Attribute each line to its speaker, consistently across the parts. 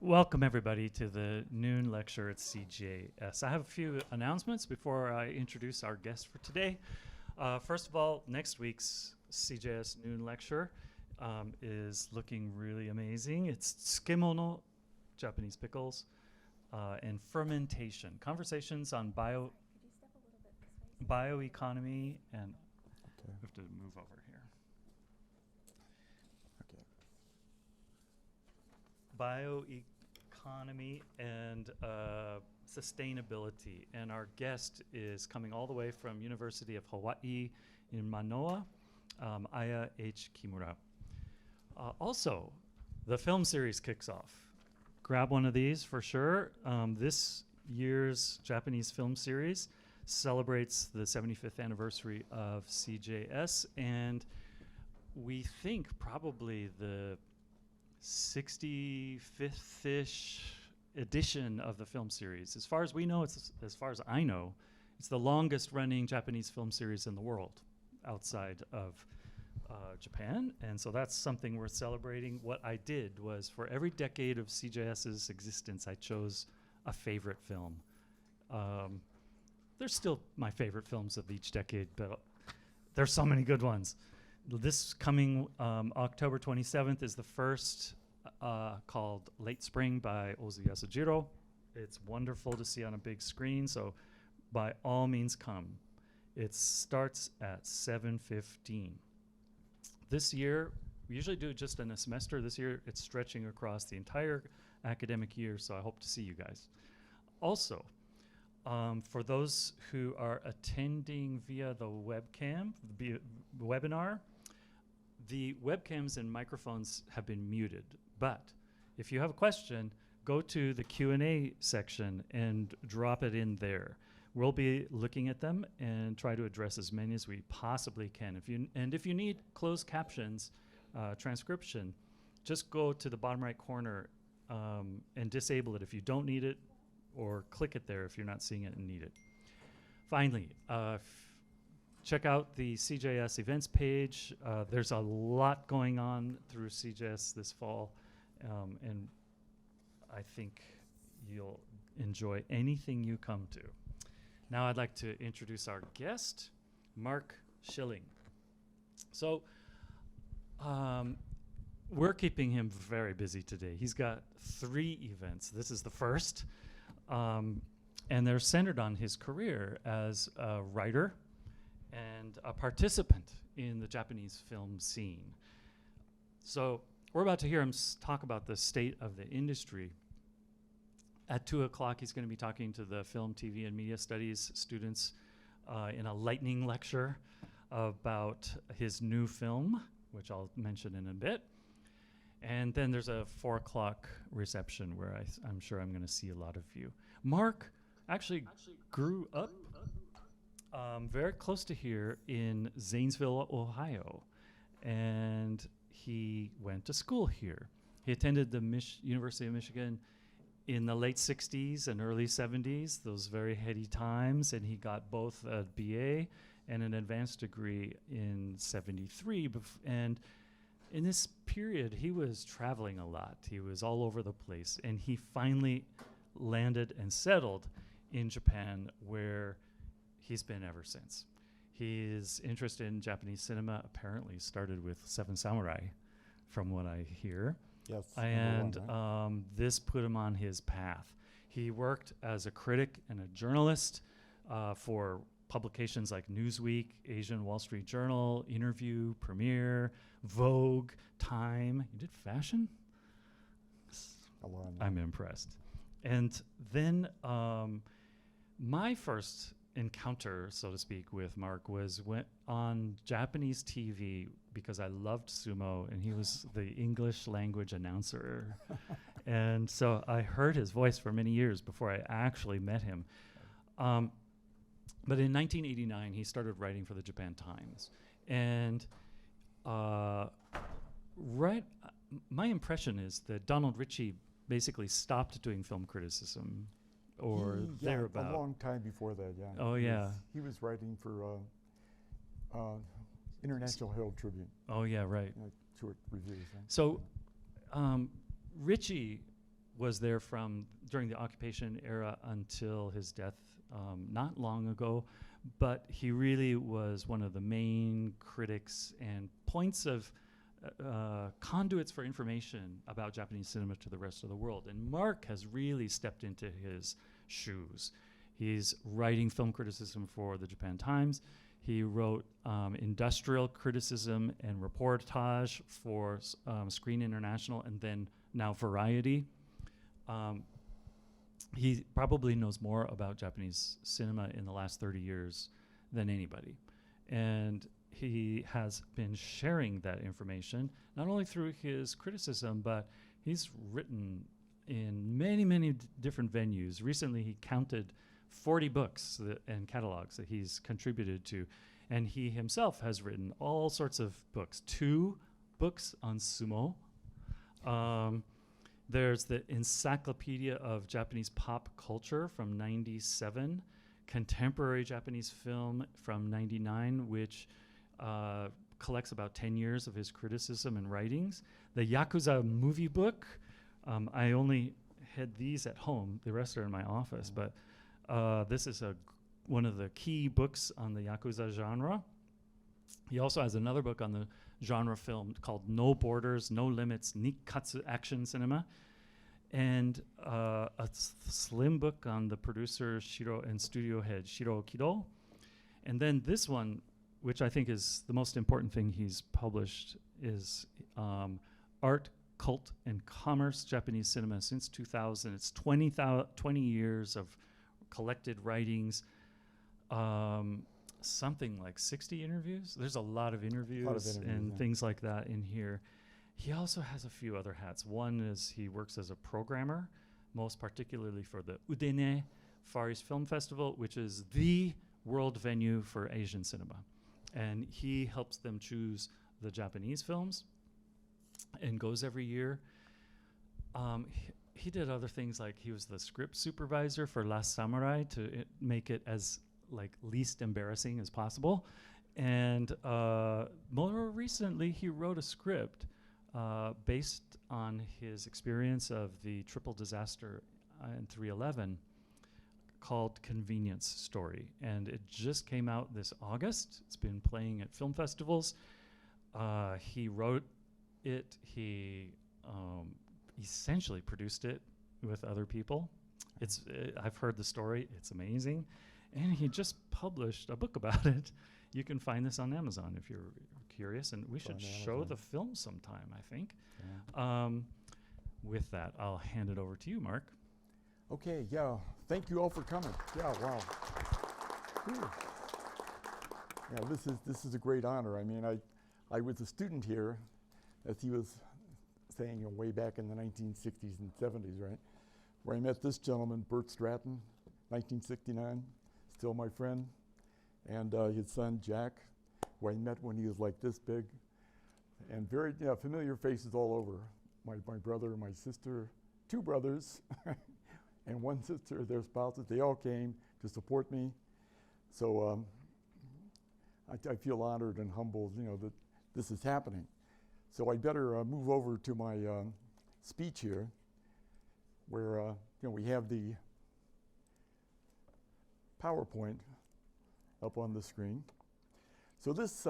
Speaker 1: Welcome, everybody, to the noon lecture at CJS. I have a few announcements before I introduce our guest for today. First of all, next week's CJS noon lecture is looking really amazing. It's Tsukemono, Japanese pickles, and fermentation. Conversations on bioeconomy and...
Speaker 2: Okay.
Speaker 1: We have to move over here.
Speaker 2: Okay.
Speaker 1: Bioeconomy and sustainability. And our guest is coming all the way from University of Hawaii in Manoa, Aya H. Kimura. Also, the film series kicks off. Grab one of these for sure. This year's Japanese film series celebrates the 75th anniversary of CJS, and we think probably the 65th-ish edition of the film series. As far as we know, as far as I know, it's the longest running Japanese film series in the world outside of Japan, and so that's something worth celebrating. What I did was, for every decade of CJS's existence, I chose a favorite film. They're still my favorite films of each decade, but there's so many good ones. This coming October 27th is the first called Late Spring by Ozu Yasujiro. It's wonderful to see on a big screen, so by all means come. It starts at 7:15. This year, we usually do it just in a semester. This year, it's stretching across the entire academic year, so I hope to see you guys. Also, for those who are attending via the webcam, the webinar, the webcams and microphones have been muted. But if you have a question, go to the Q&A section and drop it in there. We'll be looking at them and try to address as many as we possibly can. If you need closed captions, transcription, just go to the bottom right corner and disable it if you don't need it, or click it there if you're not seeing it and need it. Finally, check out the CJS events page. There's a lot going on through CJS this fall, and I think you'll enjoy anything you come to. Now I'd like to introduce our guest, Mark Schilling. So we're keeping him very busy today. He's got 3 events. This is the first. And they're centered on his career as a writer and a participant in the Japanese film scene. So we're about to hear him talk about the state of the industry. At 2 o'clock, he's going to be talking to the film, TV, and media studies students in a lightning lecture about his new film, which I'll mention in a bit. And then there's a 4 o'clock reception where I'm sure I'm going to see a lot of you. Mark actually grew up very close to here in Zanesville, Ohio. And he went to school here. He attended the University of Michigan in the late 60s and early 70s, those very heady times. And he got both a BA and an advanced degree in 73. And in this period, he was traveling a lot. He was all over the place. And he finally landed and settled in Japan, where he's been ever since. His interest in Japanese cinema apparently started with Seven Samurai, from what I hear.
Speaker 2: Yes.
Speaker 1: And
Speaker 2: right?
Speaker 1: this put him on his path. He worked as a critic and a journalist for publications like Newsweek, Asian Wall Street Journal, Interview, Premiere, Vogue, Time. You did fashion? I'm impressed. And then my first encounter, so to speak, with Mark was on Japanese TV, because I loved sumo, and he was the English language announcer. And so I heard his voice for many years before I actually met him. But in 1989, he started writing for the Japan Times. And my impression is that Donald Ritchie basically stopped doing film criticism, or thereabout.
Speaker 2: A long time before that, yeah.
Speaker 1: Oh, yeah.
Speaker 2: He was writing for International Herald Tribune.
Speaker 1: Oh, yeah, right.
Speaker 2: Short reviews.
Speaker 1: So Ritchie was there from during the occupation era until his death not long ago, but he really was one of the main critics and points of conduits for information about Japanese cinema to the rest of the world. And Mark has really stepped into his shoes. He's writing film criticism for the Japan Times. He wrote industrial criticism and reportage for Screen International and then now Variety. He probably knows more about Japanese cinema in the last 30 years than anybody. And he has been sharing that information, not only through his criticism, but he's written in many, many different venues. Recently, he counted 40 books and catalogs that he's contributed to. And he himself has written all sorts of books. 2 books on sumo. There's the Encyclopedia of Japanese Pop Culture from '97, Contemporary Japanese Film from '99, which collects about 10 years of his criticism and writings. The Yakuza Movie Book. I only had these at home. The rest are in my office, but this is one of the key books on the Yakuza genre. He also has another book on the genre film called No Borders, No Limits, Nikkatsu Action Cinema, and a slim book on the producer Shiro and studio head Shiro Kido. And then this one, which I think is the most important thing he's published, is Art, Cult, and Commerce, Japanese Cinema since 2000. It's 20 years of collected writings, something like 60 interviews. There's a lot of interviews and things like that in here. He also has a few other hats. One is he works as a programmer, most particularly for the Udine Far East Film Festival, which is the world venue for Asian cinema. And he helps them choose the Japanese films and goes every year. He did other things, like he was the script supervisor for Last Samurai to make it as least embarrassing as possible. And more recently, he wrote a script based on his experience of the triple disaster in 3/11 called Convenience Story. And it just came out this August. It's been playing at film festivals. He wrote it. He essentially produced it with other people. I've heard the story. It's amazing. And he just published a book about it. You can find this on Amazon if you're curious, and we should show the film sometime, I think. Yeah. With that, I'll hand it over to you, Mark.
Speaker 2: Okay, yeah. Thank you all for coming. Yeah, wow. Whew. Yeah, this is a great honor. I mean, I was a student here, as he was saying, way back in the 1960s and 70s, right? Where I met this gentleman, Bert Stratton, 1969, still my friend, and his son, Jack, who I met when he was like this big, and very familiar faces all over. My brother, my sister, 2 brothers, and 1 sister, their spouses, they all came to support me. So I feel honored and humbled, that this is happening. So I better move over to my speech here, where we have the PowerPoint up on the screen. So this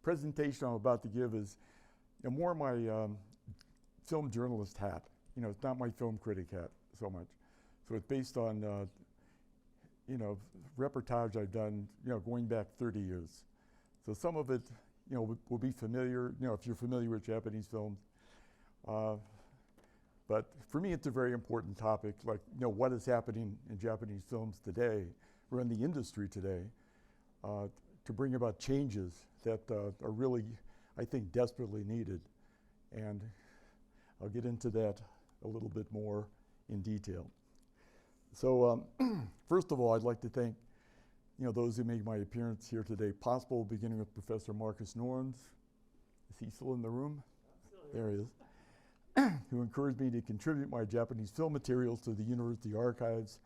Speaker 2: presentation I'm about to give is more my film journalist hat. It's not my film critic hat so much. So it's based on reportage I've done, going back 30 years. So some of it, will be familiar, if you're familiar with Japanese films. But for me, it's a very important topic, like, what is happening in Japanese films today, or in the industry today, to bring about changes that are really, I think, desperately needed. And I'll get into that a little bit more in detail. So first of all, I'd like to thank those who made my appearance here today possible, beginning with Professor Marcus Norns. Is he still in the room? There he is. Who encouraged me to contribute my Japanese film materials to the university archives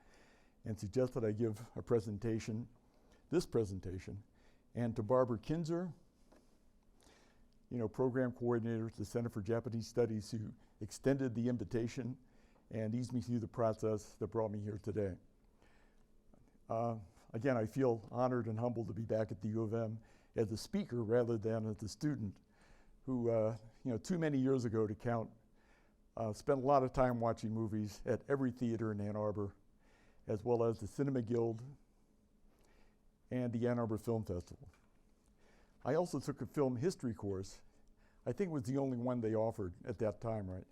Speaker 2: and suggest that I give a presentation, this presentation, and to Barbara Kinzer, program coordinator at the Center for Japanese Studies, who extended the invitation and eased me through the process that brought me here today. Again, I feel honored and humbled to be back at the U of M as a speaker rather than as a student who, too many years ago to count, spent a lot of time watching movies at every theater in Ann Arbor, as well as the Cinema Guild and the Ann Arbor Film Festival. I also took a film history course. I think it was the only one they offered at that time, right?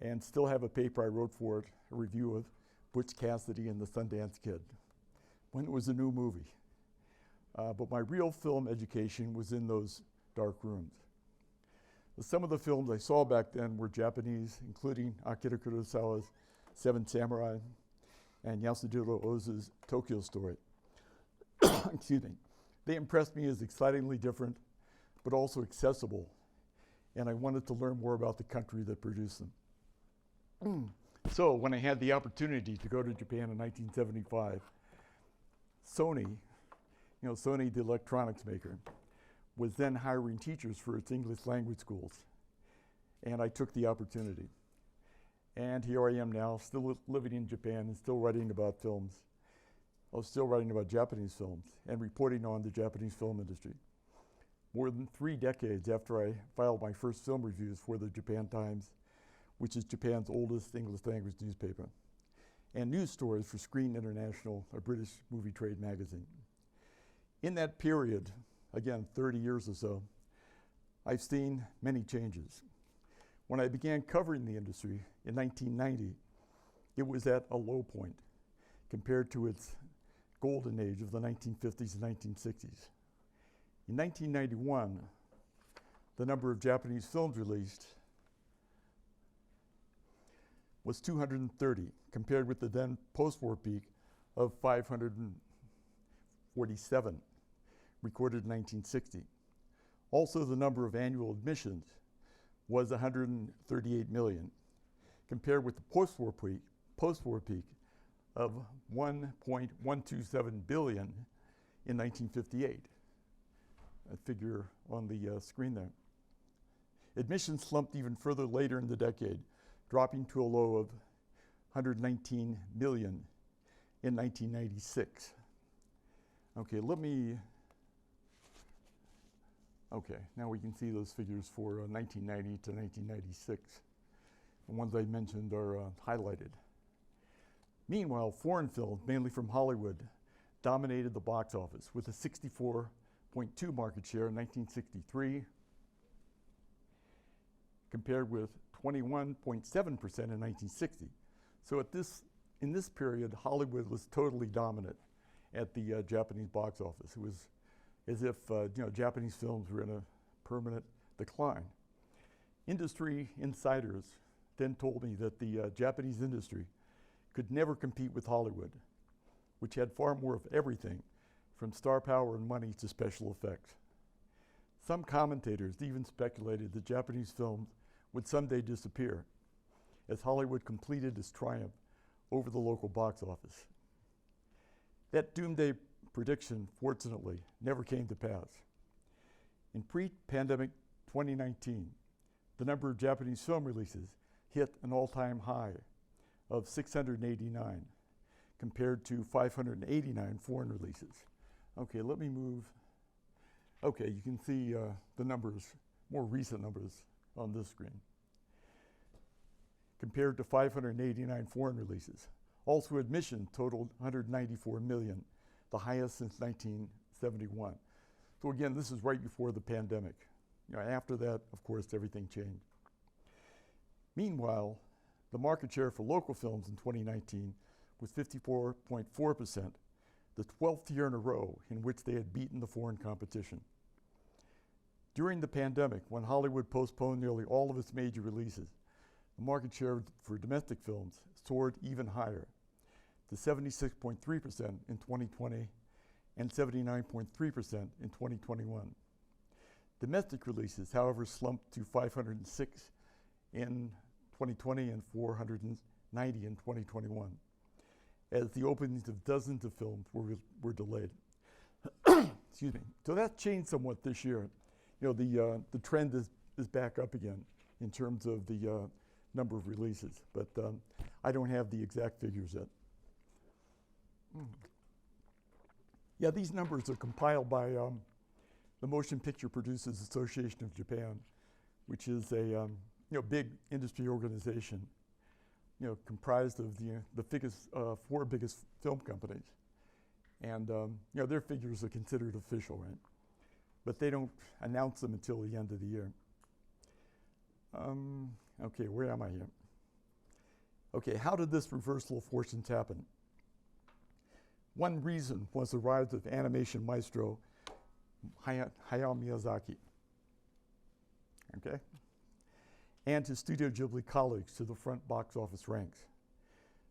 Speaker 2: And still have a paper I wrote for it, a review of Butch Cassidy and the Sundance Kid, when it was a new movie. But my real film education was in those dark rooms. Some of the films I saw back then were Japanese, including Akira Kurosawa's Seven Samurai and Yasujiro Ozu's Tokyo Story. Excuse me. They impressed me as excitingly different, but also accessible, and I wanted to learn more about the country that produced them. So when I had the opportunity to go to Japan in 1975, Sony, Sony, the electronics maker, was then hiring teachers for its English language schools, and I took the opportunity. And here I am now, still living in Japan and still writing about films. I was still writing about Japanese films and reporting on the Japanese film industry. More than 3 decades after I filed my first film reviews for the Japan Times, which is Japan's oldest English language newspaper, and news stories for Screen International, a British movie trade magazine. In that period, again, 30 years or so, I've seen many changes. When I began covering the industry in 1990, it was at a low point compared to its golden age of the 1950s and 1960s. In 1991, the number of Japanese films released was 230, compared with the then post-war peak of 547, recorded in 1960. Also, the number of annual admissions was 138 million, compared with the post-war peak of 1.127 billion in 1958. A figure on the screen there. Admissions slumped even further later in the decade, dropping to a low of 119 million in 1996. Okay, now we can see those figures for 1990 to 1996. The ones I mentioned are highlighted. Meanwhile, foreign films, mainly from Hollywood, dominated the box office with a 64.2 market share in 1963, compared with 21.7% in 1960. So in this period, Hollywood was totally dominant at the Japanese box office. It was as if Japanese films were in a permanent decline. Industry insiders then told me that the Japanese industry could never compete with Hollywood, which had far more of everything, from star power and money to special effects. Some commentators even speculated that Japanese films would someday disappear as Hollywood completed its triumph over the local box office. That doomsday prediction, fortunately, never came to pass. In pre-pandemic 2019, the number of Japanese film releases hit an all-time high of 689, compared to 589 foreign releases. Okay, let me move. Okay, you can see the numbers, more recent numbers on this screen. Compared to 589 foreign releases. Also, admission totaled 194 million, the highest since 1971. So again, this is right before the pandemic. After that, of course, everything changed. Meanwhile, the market share for local films in 2019 was 54.4%, the 12th year in a row in which they had beaten the foreign competition. During the pandemic, when Hollywood postponed nearly all of its major releases, the market share for domestic films soared even higher, to 76.3% in 2020 and 79.3% in 2021. Domestic releases, however, slumped to 506 in 2020 and 490 in 2021, as the openings of dozens of films were delayed. Excuse me. So that changed somewhat this year. The trend is back up again in terms of the number of releases. But I don't have the exact figures yet. Yeah, these numbers are compiled by the Motion Picture Producers Association of Japan, which is a big industry organization, comprised of the four biggest film companies. And their figures are considered official, right? But they don't announce them until the end of the year. Okay, where am I here? Okay, how did this reversal of fortunes happen? One reason was the rise of animation maestro Hayao Miyazaki, okay? And his Studio Ghibli colleagues to the front box office ranks.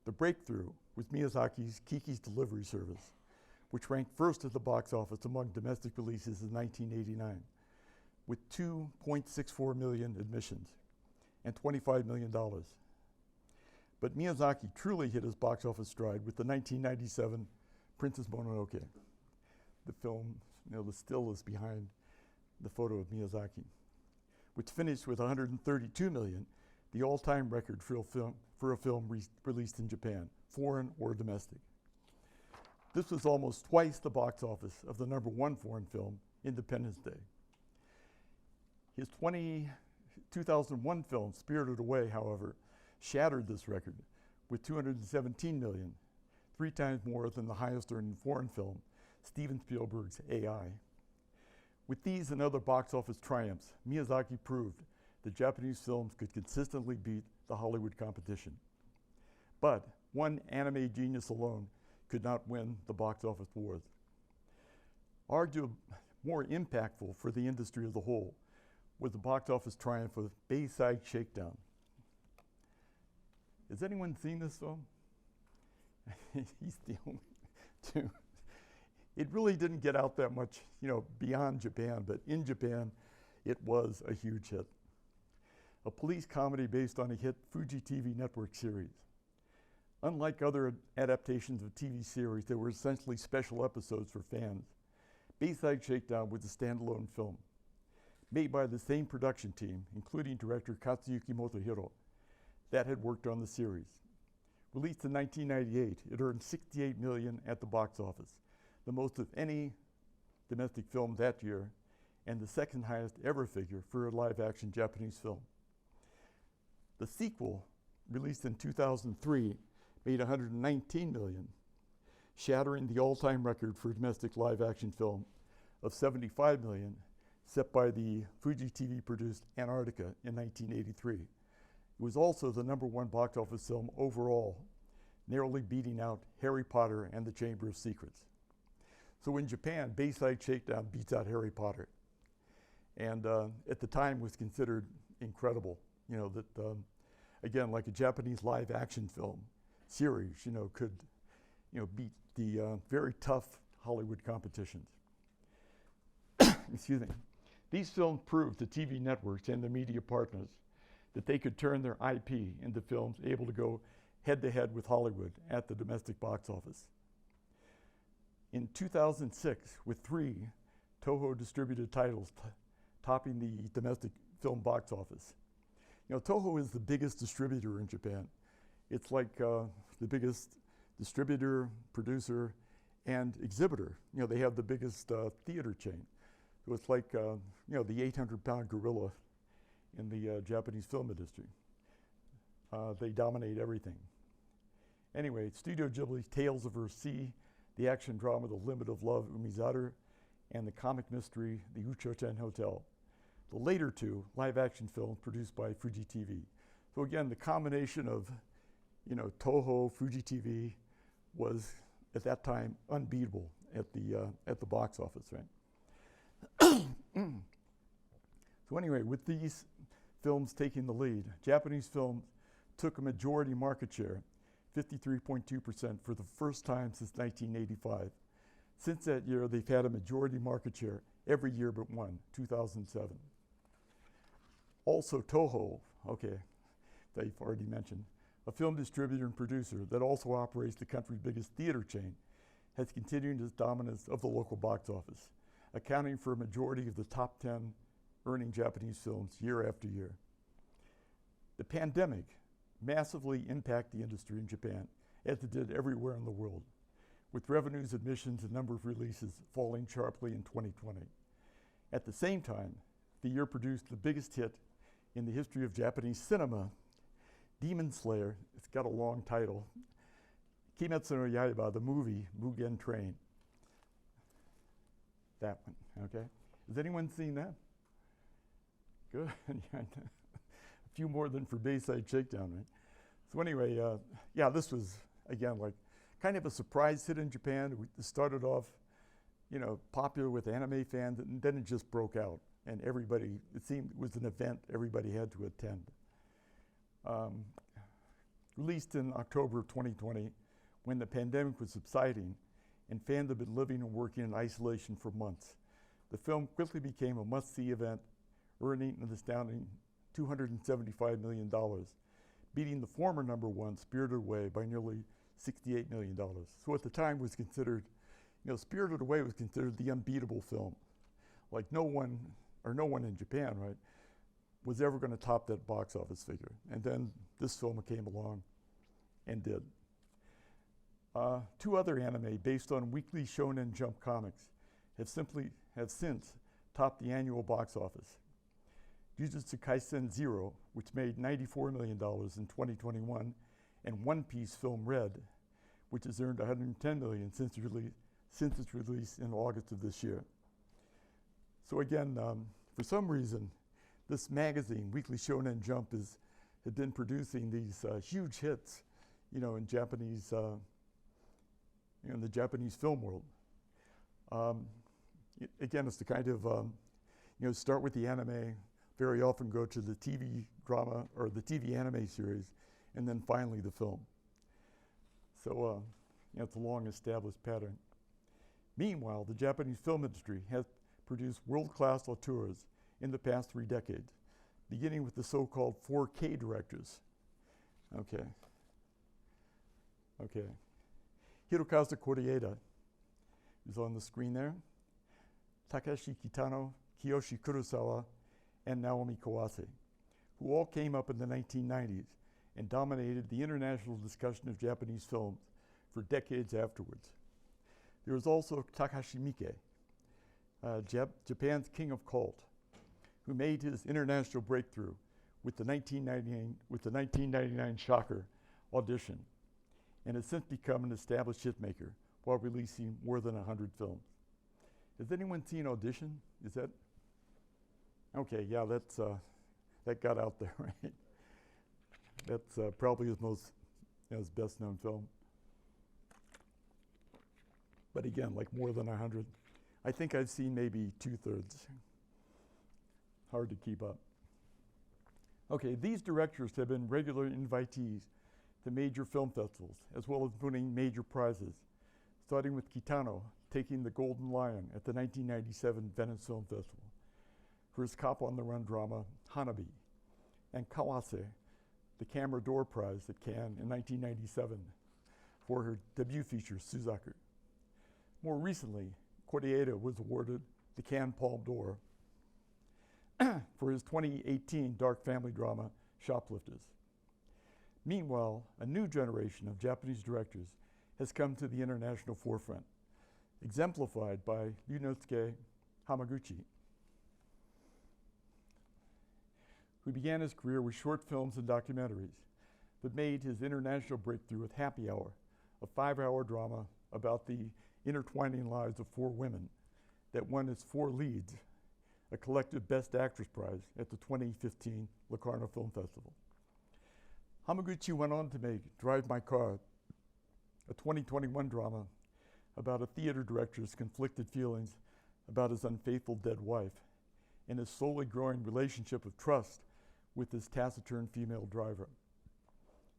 Speaker 2: The breakthrough was Miyazaki's Kiki's Delivery Service, which ranked first at the box office among domestic releases in 1989, with 2.64 million admissions and $25 million. But Miyazaki truly hit his box office stride with the 1997 Princess Mononoke. The film, the still is behind the photo of Miyazaki, which finished with 132 million, the all-time record for a film released in Japan, foreign or domestic. This was almost twice the box office of the #1 foreign film, Independence Day. His 2001 film, Spirited Away, however, shattered this record with 217 million, 3 times more than the highest earning foreign film, Steven Spielberg's AI. With these and other box office triumphs, Miyazaki proved that Japanese films could consistently beat the Hollywood competition. But one anime genius alone could not win the box office wars. Arguably more impactful for the industry as a whole was the box office triumph of Bayside Shakedown. Has anyone seen this film? He's the only two. It really didn't get out that much, beyond Japan, but in Japan, it was a huge hit. A police comedy based on a hit Fuji TV network series. Unlike other adaptations of TV series that were essentially special episodes for fans, Bayside Shakedown was a standalone film, made by the same production team, including director Katsuyuki Motohiro, that had worked on the series. Released in 1998, it earned 68 million at the box office, the most of any domestic film that year, and the second highest ever figure for a live-action Japanese film. The sequel, released in 2003, made 119 million, shattering the all-time record for domestic live-action film of 75 million, set by the Fuji TV-produced Antarctica in 1983. It was also the #1 box office film overall, narrowly beating out Harry Potter and the Chamber of Secrets. So in Japan, Bayside Shakedown beats out Harry Potter. And at the time was considered incredible, that, again, like a Japanese live action film series, could, beat the very tough Hollywood competitions. Excuse me. These films proved to TV networks and their media partners that they could turn their IP into films able to go head-to-head with Hollywood at the domestic box office. In 2006, with 3 Toho distributed titles topping the domestic film box office. Toho is the biggest distributor in Japan. It's like the biggest distributor, producer, and exhibitor. They have the biggest theater chain. So it's like, the 800-pound gorilla in the Japanese film industry. They dominate everything. Anyway, Studio Ghibli's Tales of Earthsea, the action drama The Limit of Love, Umizaru, and the comic mystery, The Uchoten Hotel. The later 2 live-action films produced by Fuji TV. So again, the combination of, Toho, Fuji TV was at that time unbeatable at the box office, right? So anyway, with these films taking the lead, Japanese films took a majority market share, 53.2% for the first time since 1985. Since that year, they've had a majority market share every year but one, 2007. Also Toho, that you've already mentioned, a film distributor and producer that also operates the country's biggest theater chain, has continued its dominance of the local box office, accounting for a majority of the top 10 earning Japanese films year after year. The pandemic massively impact the industry in Japan, as it did everywhere in the world, with revenues, admissions, and number of releases falling sharply in 2020. At the same time, the year produced the biggest hit in the history of Japanese cinema, Demon Slayer. It's got a long title. Kimetsu no Yaiba, the movie, Mugen Train. That one, okay? Has anyone seen that? Good. A few more than for Bayside Shakedown, right? So anyway, yeah, this was, again, like kind of a surprise hit in Japan. It started off, you know, popular with anime fans, and then it just broke out. And everybody, it seemed it was an event everybody had to attend. Released in October of 2020, when the pandemic was subsiding and fans had been living and working in isolation for months, the film quickly became a must-see event, earning an astounding $275 million, beating the former #1, Spirited Away, by nearly $68 million. So at the time was considered, you know, Spirited Away was considered the unbeatable film. Like no one in Japan, right, was ever going to top that box office figure. And then this film came along and did. Two other anime based on Weekly Shonen Jump comics have since topped the annual box office. Jujutsu Kaisen Zero, which made $94 million in 2021, and One Piece Film Red, which has earned $110 million since its release in August of this year. So again, for some reason, this magazine, Weekly Shonen Jump, had been producing these huge hits, you know, in Japanese, in the Japanese film world. Again, it's the kind of, you know, start with the anime, very often go to the TV drama or the TV anime series, and then finally the film. So, you know, it's a long established pattern. Meanwhile, the Japanese film industry has produced world-class auteurs in the past 3 decades, beginning with the so-called 4K directors. Okay. Hirokazu Koreeda is on the screen there. Takashi Kitano, Kiyoshi Kurosawa, and Naomi Kawase, who all came up in the 1990s and dominated the international discussion of Japanese films for decades afterwards. There was also Takashi Miike, Japan's king of cult, who made his international breakthrough with the 1999 shocker Audition, and has since become an established hitmaker while releasing more than 100 films. Has anyone seen Audition? Is that? Okay, yeah, that got out there, right? That's probably his best known film. But again, like more than 100. I think I've seen maybe 2/3. Hard to keep up. Okay, these directors have been regular invitees to major film festivals, as well as winning major prizes, starting with Kitano taking the Golden Lion at the 1997 Venice Film Festival for his cop on the run drama Hanabi, and Kawase the Camera d'Or Prize at Cannes in 1997 for her debut feature Suzaku. More recently, Koreeda was awarded the Cannes Palme d'Or for his 2018 dark family drama Shoplifters. Meanwhile, a new generation of Japanese directors has come to the international forefront, exemplified by Ryunosuke Hamaguchi, who began his career with short films and documentaries, but made his international breakthrough with Happy Hour, a 5-hour drama about the intertwining lives of 4 women that won its 4 leads a collective Best Actress prize at the 2015 Locarno Film Festival. Hamaguchi went on to make Drive My Car, a 2021 drama about a theater director's conflicted feelings about his unfaithful dead wife and his slowly growing relationship of trust with his taciturn female driver.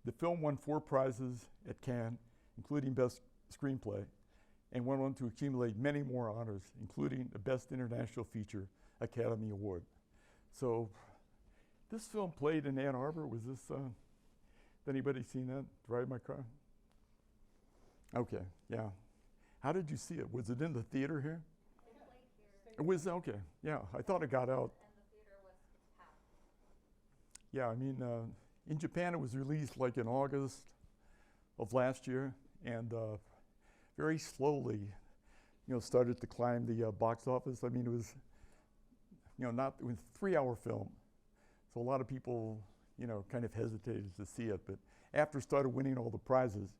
Speaker 2: The film won 4 prizes at Cannes, including Best Screenplay, and went on to accumulate many more honors, including a Best International Feature Academy Award. So this film played in Ann Arbor. Was this, has anybody seen that, Drive My Car? Okay, yeah. How did you see it? Was it in the theater here?
Speaker 3: It played here.
Speaker 2: It was, okay, yeah. I thought it got out.
Speaker 3: And the theater was half.
Speaker 2: Yeah, I mean, In Japan, it was released like in August of last year, and very slowly, started to climb the box office. I mean, it was, it was a 3-hour film, so a lot of people, kind of hesitated to see it. But after it started winning all the prizes,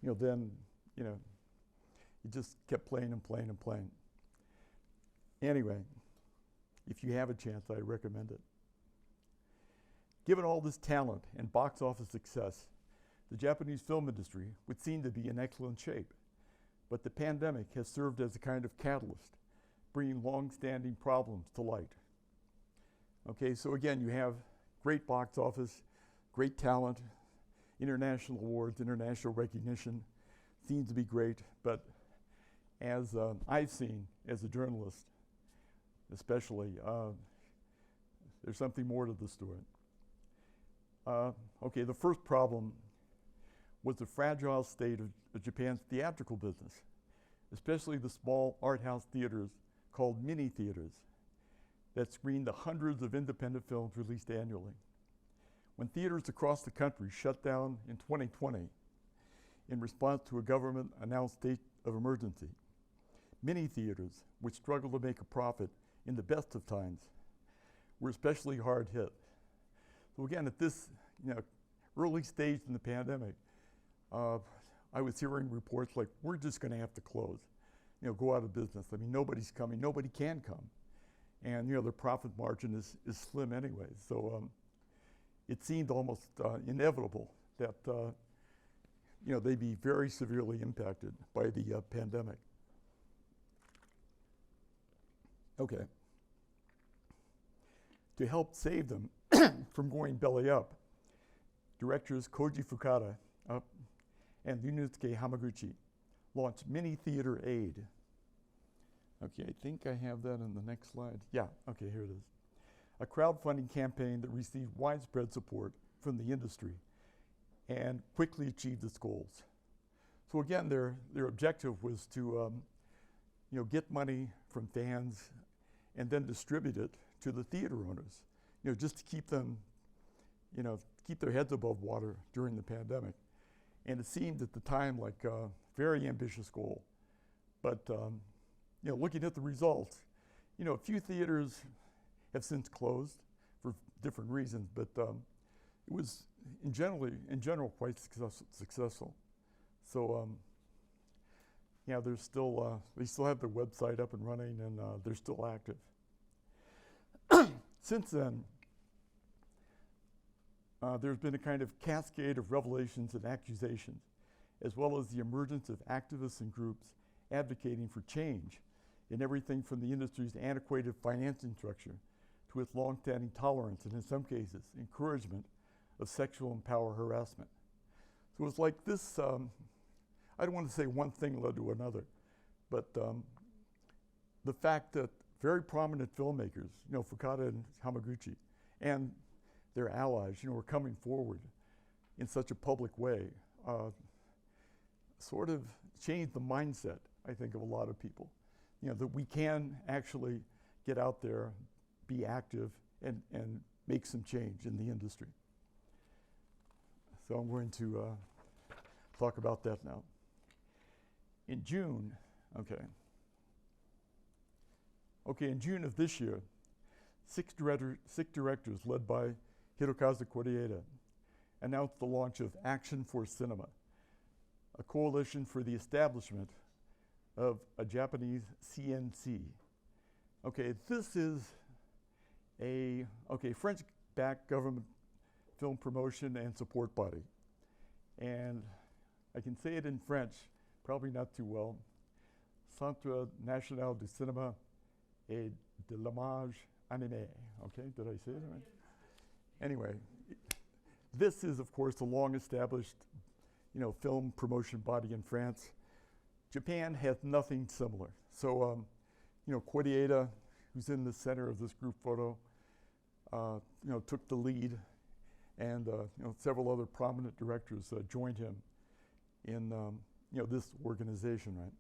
Speaker 2: then, it just kept playing and playing and playing. Anyway, if you have a chance, I recommend it. Given all this talent and box office success, the Japanese film industry would seem to be in excellent shape. But the pandemic has served as a kind of catalyst, bringing long-standing problems to light. Okay, so again, you have great box office, great talent, international awards, international recognition, seems to be great, but as I've seen as a journalist, especially, there's something more to the story. Okay, the first problem was the fragile state of Japan's theatrical business, especially the small art house theaters called mini theaters that screened the hundreds of independent films released annually. When theaters across the country shut down in 2020 in response to a government-announced state of emergency, mini theaters, which struggled to make a profit in the best of times, were especially hard hit. So again, at this early stage in the pandemic, I was hearing reports like, we're just going to have to close, go out of business. I mean, nobody's coming, nobody can come. And their profit margin is slim anyway. So it seemed almost inevitable that they'd be very severely impacted by the pandemic. Okay. To help save them from going belly up, directors Koji Fukada and Ryunosuke Hamaguchi launched Mini Theater Aid. Okay, I think I have that in the next slide. Yeah, okay, here it is. A crowdfunding campaign that received widespread support from the industry and quickly achieved its goals. So again, their objective was to get money from fans and then distribute it to the theater owners, just to keep them, keep their heads above water during the pandemic. And it seemed at the time like a very ambitious goal. But looking at the results, a few theaters have since closed for different reasons, but it was in general quite successful. So there's still they still have their website up and running, and they're still active. Since then, there's been a kind of cascade of revelations and accusations, as well as the emergence of activists and groups advocating for change in everything from the industry's antiquated financing structure to its longstanding tolerance, and in some cases, encouragement of sexual and power harassment. So it's like this, I don't want to say one thing led to another, but the fact that very prominent filmmakers, Fukada and Hamaguchi, and their allies, were coming forward in such a public way, sort of changed the mindset, I think, of a lot of people. That we can actually get out there, be active, and make some change in the industry. So I'm going to talk about that now. In June, in June of this year, six directors led by Hirokazu Koreeda announced the launch of Action for Cinema, a coalition for the establishment of a Japanese CNC. Okay, this is a French-backed government film promotion and support body. And I can say it in French, probably not too well. Centre National du Cinéma et de l'Image Animée. Okay, did I say it right? Anyway, this is, of course, a long-established, film promotion body in France. Japan has nothing similar. So, Koreeda, who's in the center of this group photo, took the lead, and several other prominent directors joined him in this organization, right?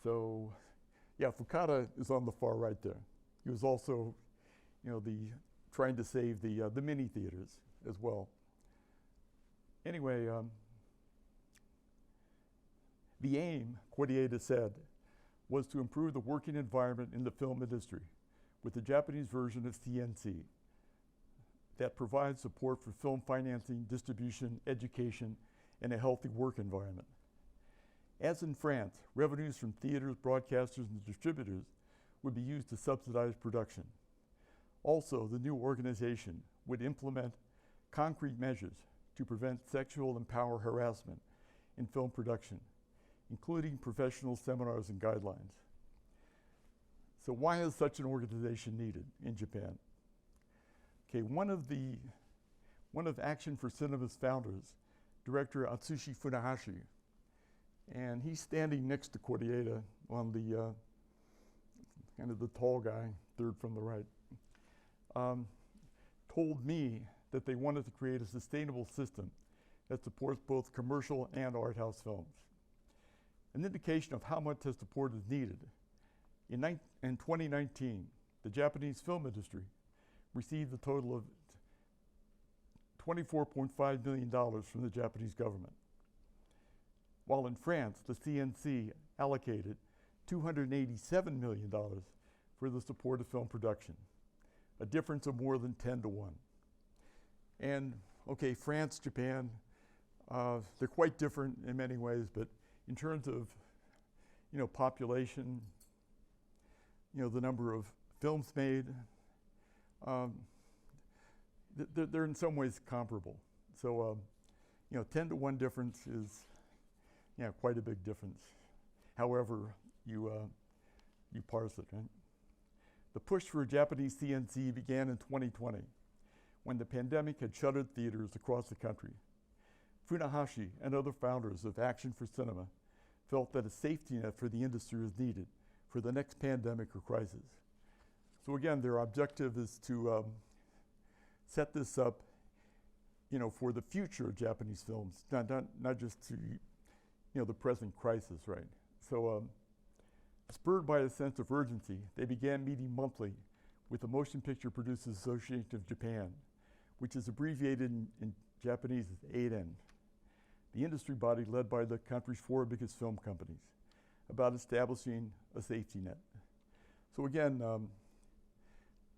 Speaker 2: So, Fukada is on the far right there. He was also, trying to save the mini theaters as well. Anyway, the aim, Koreeda said, was to improve the working environment in the film industry with the Japanese version of CNC that provides support for film financing, distribution, education, and a healthy work environment. As in France, revenues from theaters, broadcasters, and distributors would be used to subsidize production. Also, the new organization would implement concrete measures to prevent sexual and power harassment in film production, including professional seminars and guidelines. So why is such an organization needed in Japan? Okay, one of Action for Cinema's founders, director Atsushi Funahashi, and he's standing next to Koreeda on the kind of the tall guy, third from the right, told me that they wanted to create a sustainable system that supports both commercial and art house films. An indication of how much support is needed. In 2019, the Japanese film industry received a total of $24.5 million from the Japanese government, while in France, the CNC allocated $287 million for the support of film production, a difference of more than 10 to 1. And okay, France, Japan, they're quite different in many ways, but in terms of, population, the number of films made, they're in some ways comparable. So, 10 to 1 difference is, quite a big difference. However, you parse it, right? The push for Japanese CNC began in 2020, when the pandemic had shuttered theaters across the country. Funahashi and other founders of Action for Cinema felt that a safety net for the industry was needed for the next pandemic or crisis. So again, their objective is to set this up, for the future of Japanese films, not just to, the present crisis, right? So, spurred by a sense of urgency, they began meeting monthly with the Motion Picture Producers Association of Japan, which is abbreviated in Japanese as AIDEN, the industry body led by the country's 4 biggest film companies, about establishing a safety net. So again,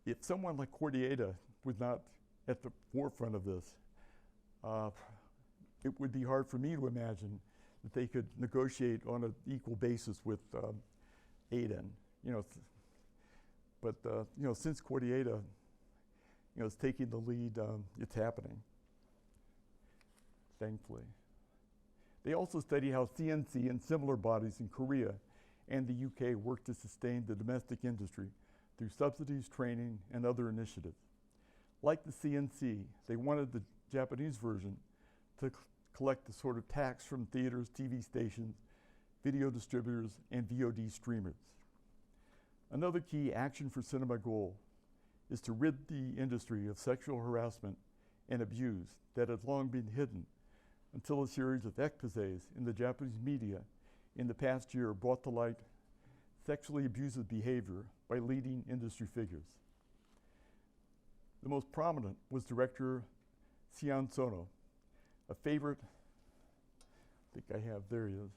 Speaker 2: if someone like Koreeda was not at the forefront of this, it would be hard for me to imagine that they could negotiate on an equal basis with AIDEN. But since Koreeda, is taking the lead, it's happening, thankfully. They also study how CNC and similar bodies in Korea and the UK work to sustain the domestic industry through subsidies, training, and other initiatives. Like the CNC, they wanted the Japanese version to collect the sort of tax from theaters, TV stations, video distributors, and VOD streamers. Another key Action for Cinema goal is to rid the industry of sexual harassment and abuse that has long been hidden until a series of exposés in the Japanese media in the past year brought to light sexually abusive behavior by leading industry figures. The most prominent was director Sion Sono, a favorite, there he is,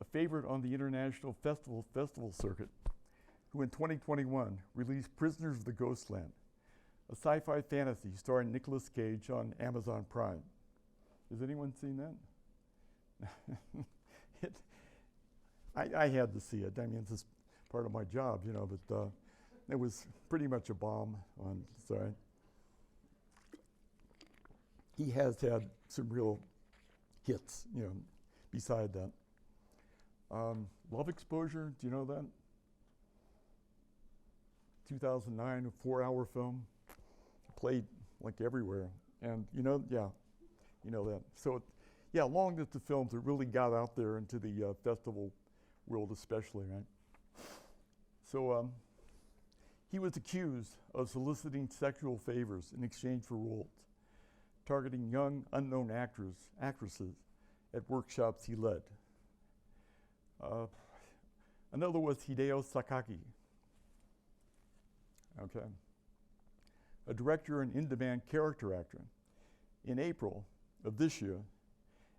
Speaker 2: a favorite on the international festival circuit, who in 2021 released Prisoners of the Ghostland, a sci-fi fantasy starring Nicolas Cage on Amazon Prime. Has anyone seen that? I had to see it. I mean, it's part of my job, but it was pretty much a bomb on, sorry. He has had some real hits, beside that. Love Exposure, do you know that? 2009, a 4-hour film, played like everywhere. And you know that. So, long list of films that really got out there into the festival world especially, right? So he was accused of soliciting sexual favors in exchange for roles, targeting young, unknown actresses at workshops he led. Another was Hideo Sakaki, a director and in-demand character actor. In April, of this year,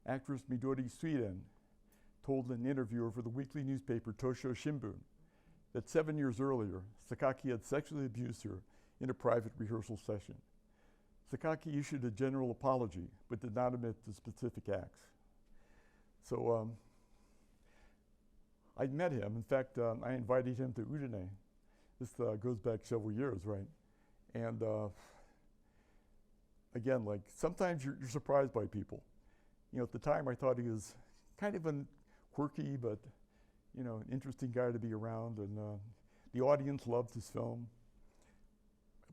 Speaker 2: actress Midori Suiden told an interviewer for the weekly newspaper Tosho Shimbun that 7 years earlier, Sakaki had sexually abused her in a private rehearsal session. Sakaki issued a general apology, but did not admit to specific acts. So I met him. In fact, I invited him to Udine. This goes back several years, right? And again, like sometimes you're surprised by people. You know, at the time I thought he was kind of a quirky, but you know, an interesting guy to be around, and the audience loved his film.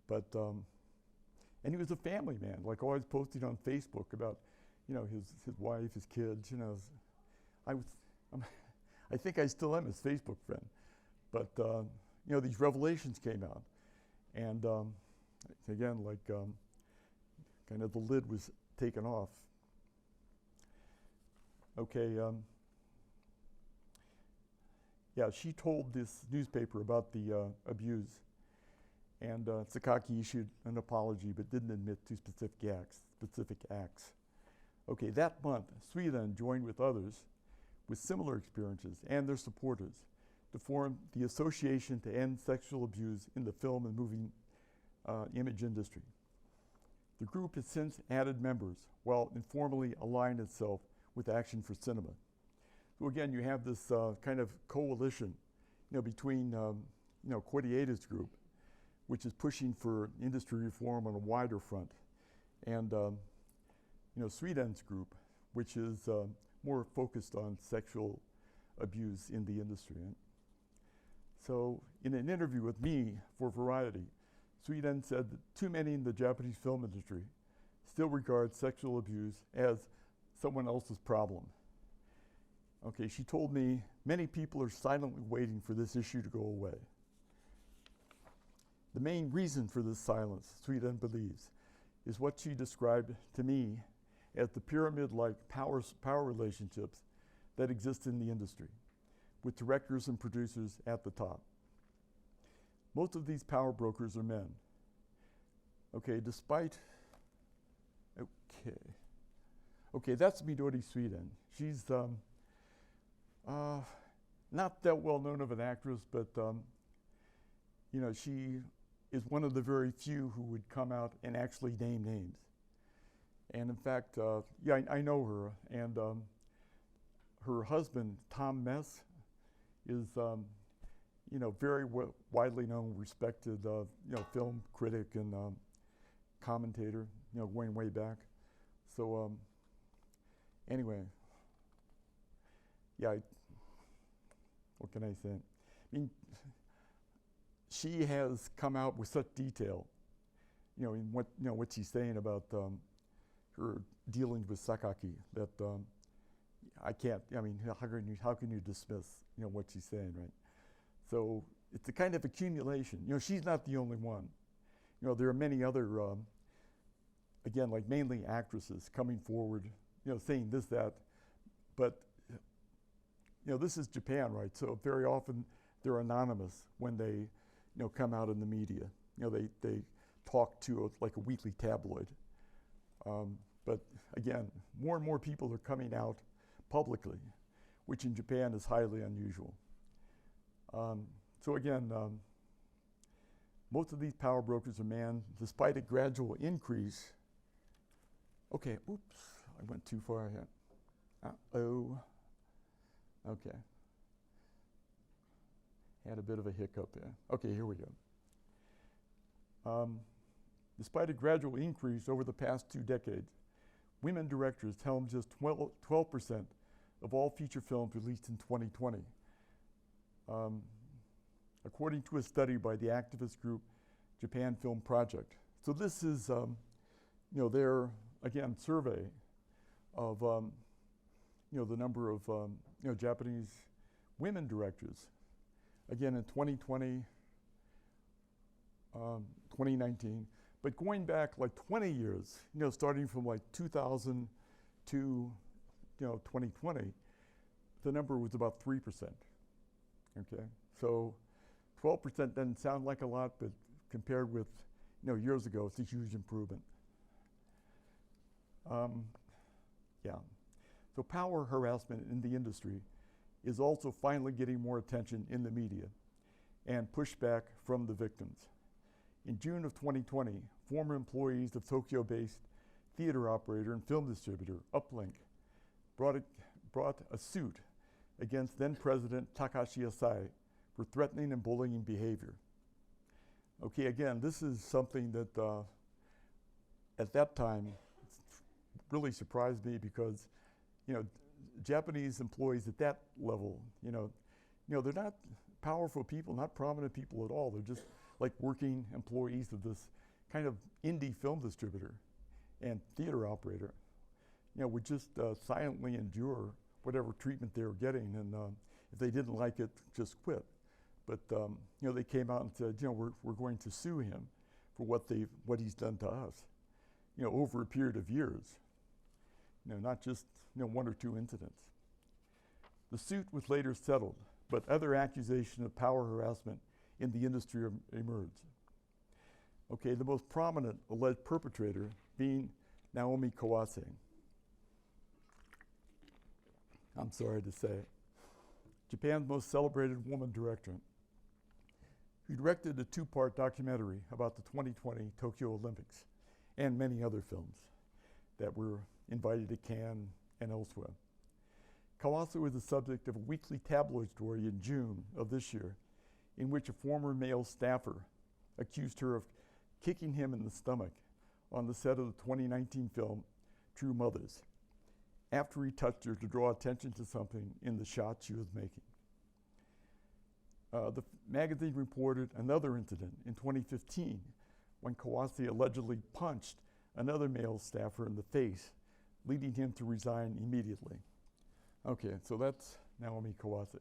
Speaker 2: But and he was a family man, like always posting on Facebook about, you know, his wife, his kids. You know, I think I still am his Facebook friend. But you know, these revelations came out, and again, like kind of the lid was taken off. Okay. Yeah, she told this newspaper about the abuse, and Sakaki issued an apology but didn't admit to specific acts. Okay, that month, Suiden joined with others with similar experiences and their supporters to form the Association to End Sexual Abuse in the Film and Moving Image Industry. The group has since added members while informally aligned itself with Action for Cinema. So again, you have this kind of coalition, you know, between you know, Cordiata's group, which is pushing for industry reform on a wider front, and you know, Suiden's group, which is more focused on sexual abuse in the industry. So in an interview with me for Variety, Suiden said that too many in the Japanese film industry still regard sexual abuse as someone else's problem. Okay, she told me many people are silently waiting for this issue to go away. The main reason for this silence, Suiden believes, is what she described to me as the pyramid-like power relationships that exist in the industry, with directors and producers at the top. Most of these power brokers are men. Okay, okay, that's Midori Suiden. She's not that well known of an actress, but you know, she is one of the very few who would come out and actually name names. And in fact, yeah, I know her, and her husband, Tom Mess, is you know, very widely known, respected you know, film critic and commentator, you know, going way back. So anyway, yeah, what can I say? I mean, she has come out with such detail, you know, in what she's saying about her dealings with Sakaki, that I can't. I mean, how can you dismiss, you know, what she's saying, right? So it's a kind of accumulation. You know, she's not the only one. You know, there are many other, again, like mainly actresses coming forward, you know, saying this, that, but you know, this is Japan, right? So very often they're anonymous when they, you know, come out in the media. You know, they talk to like a weekly tabloid. But again, more and more people are coming out publicly, which in Japan is highly unusual. So again, most of these power brokers are men, despite a gradual increase. Okay, oops, I went too far ahead. Uh-oh. Okay. Had a bit of a hiccup there. Okay, here we go. Despite a gradual increase over the past 2 decades, women directors helmed just 12% of all feature films released in 2020. According to a study by the activist group Japan Film Project. So this is, you know, their, again, survey of, you know, the number of, you know, Japanese women directors. Again, in 2020, 2019, but going back like 20 years, you know, starting from like 2000 to, you know, 2020, the number was about 3%. Okay, so 12% doesn't sound like a lot, but compared with, you know, years ago, it's a huge improvement. Yeah. So power harassment in the industry is also finally getting more attention in the media and pushback from the victims. In June of 2020, former employees of Tokyo-based theater operator and film distributor Uplink brought a suit against then-President Takashi Asai for threatening and bullying behavior. Okay, again, this is something that at that time really surprised me because, Japanese employees at that level, they're not powerful people, not prominent people at all. They're just like working employees of this kind of indie film distributor and theater operator. Would just silently endure whatever treatment they were getting, and if they didn't like it, just quit. But they came out and said, we're going to sue him for what he's done to us, over a period of years. Not just one or two incidents. The suit was later settled, but other accusations of power harassment in the industry emerged. Okay, the most prominent alleged perpetrator being Naomi Kawase. I'm sorry to say, Japan's most celebrated woman director, who directed a two-part documentary about the 2020 Tokyo Olympics and many other films that were invited to Cannes and elsewhere. Kawase was the subject of a weekly tabloid story in June of this year, in which a former male staffer accused her of kicking him in the stomach on the set of the 2019 film True Mothers, after he touched her to draw attention to something in the shot she was making. The magazine reported another incident in 2015 when Kawase allegedly punched another male staffer in the face, leading him to resign immediately. Okay, so that's Naomi Kawase.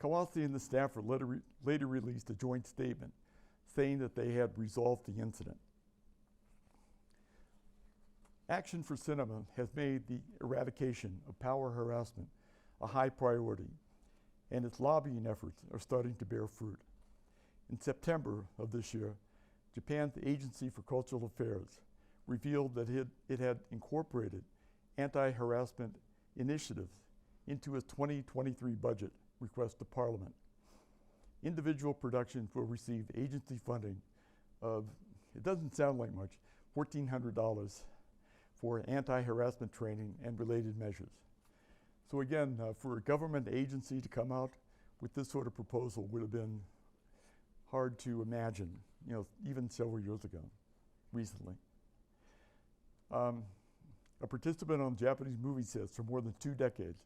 Speaker 2: Kawase and the staffer later released a joint statement saying that they had resolved the incident. Action for Cinema has made the eradication of power harassment a high priority, and its lobbying efforts are starting to bear fruit. In September of this year, Japan's Agency for Cultural Affairs revealed that it had incorporated anti-harassment initiatives into its 2023 budget request to Parliament. Individual productions will receive agency funding of, it doesn't sound like much, $1,400 for anti-harassment training and related measures. So again, for a government agency to come out with this sort of proposal would have been hard to imagine, even several years ago, recently. A participant on Japanese movie sets for more than 2 decades,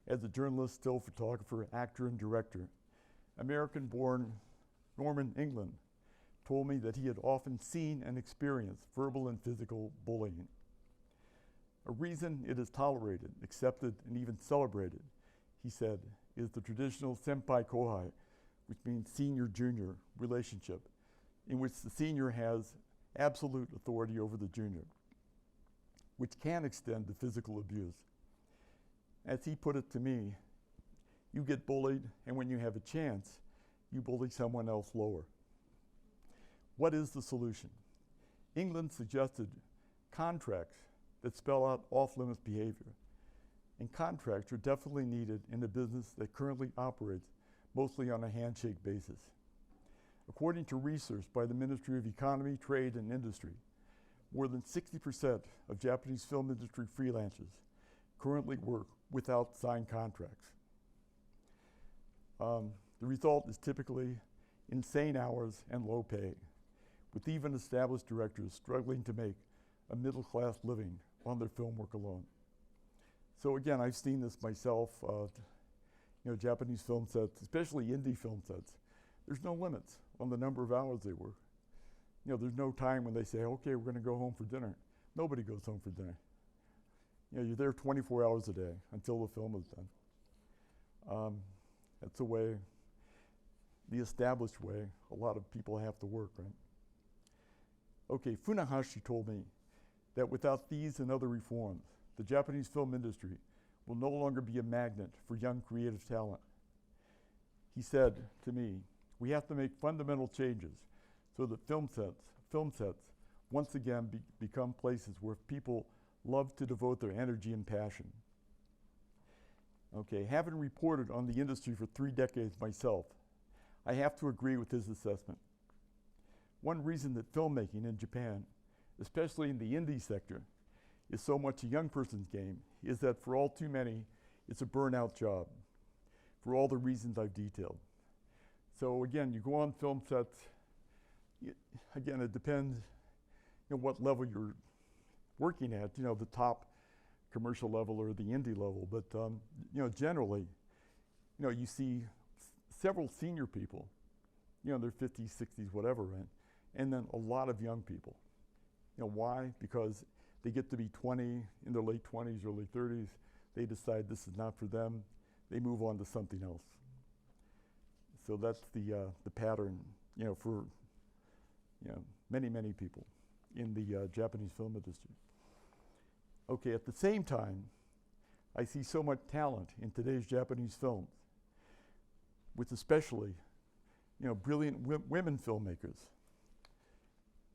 Speaker 2: as a journalist, still photographer, actor, and director, American-born Norman England told me that he had often seen and experienced verbal and physical bullying. A reason it is tolerated, accepted, and even celebrated, he said, is the traditional senpai-kohai, which means senior-junior relationship, in which the senior has absolute authority over the junior, which can extend to physical abuse. As he put it to me, you get bullied, and when you have a chance, you bully someone else lower. What is the solution? England suggested contracts that spell out off-limits behavior, and contracts are definitely needed in a business that currently operates mostly on a handshake basis. According to research by the Ministry of Economy, Trade, and Industry, more than 60% of Japanese film industry freelancers currently work without signed contracts. The result is typically insane hours and low pay, with even established directors struggling to make a middle-class living on their film work alone. So again, I've seen this myself, Japanese film sets, especially indie film sets. There's no limits on the number of hours they work. There's no time when they say, okay, we're gonna go home for dinner. Nobody goes home for dinner. You're there 24 hours a day until the film is done. That's the way, the established way, a lot of people have to work, right? Okay, Funahashi told me that without these and other reforms, the Japanese film industry will no longer be a magnet for young creative talent. He said to me, we have to make fundamental changes so that film sets once again become places where people love to devote their energy and passion. Okay, having reported on the industry for 3 decades myself, I have to agree with his assessment. One reason that filmmaking in Japan, especially in the indie sector, is so much a young person's game is that for all too many, it's a burnout job for all the reasons I've detailed. So again, you go on film sets, again, it depends what level you're working at, the top commercial level or the indie level, but generally, you see several senior people, their 50s, 60s, whatever, right? And then a lot of young people. Why? Because they get to be 20, in their late 20s, early 30s, they decide this is not for them, they move on to something else. So that's the pattern, for many, many people in the Japanese film industry. Okay, at the same time, I see so much talent in today's Japanese films, with especially, brilliant women filmmakers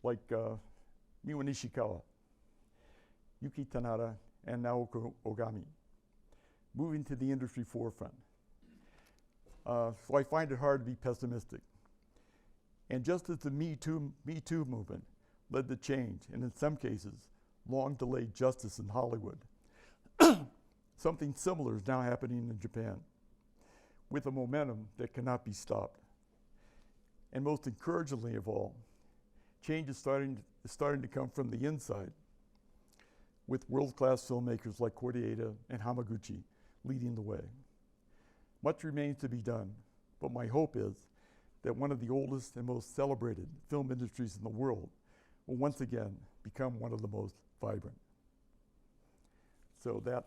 Speaker 2: like Miwa Nishikawa, Yuki Tanada, and Naoko Ogami, moving to the industry forefront. So I find it hard to be pessimistic. And just as the Me Too movement led to change, and in some cases, long delayed justice in Hollywood, something similar is now happening in Japan, with a momentum that cannot be stopped. And most encouragingly of all, change is starting to come from the inside, with world-class filmmakers like Koreeda and Hamaguchi leading the way. Much remains to be done, but my hope is that one of the oldest and most celebrated film industries in the world will once again become one of the most vibrant. So that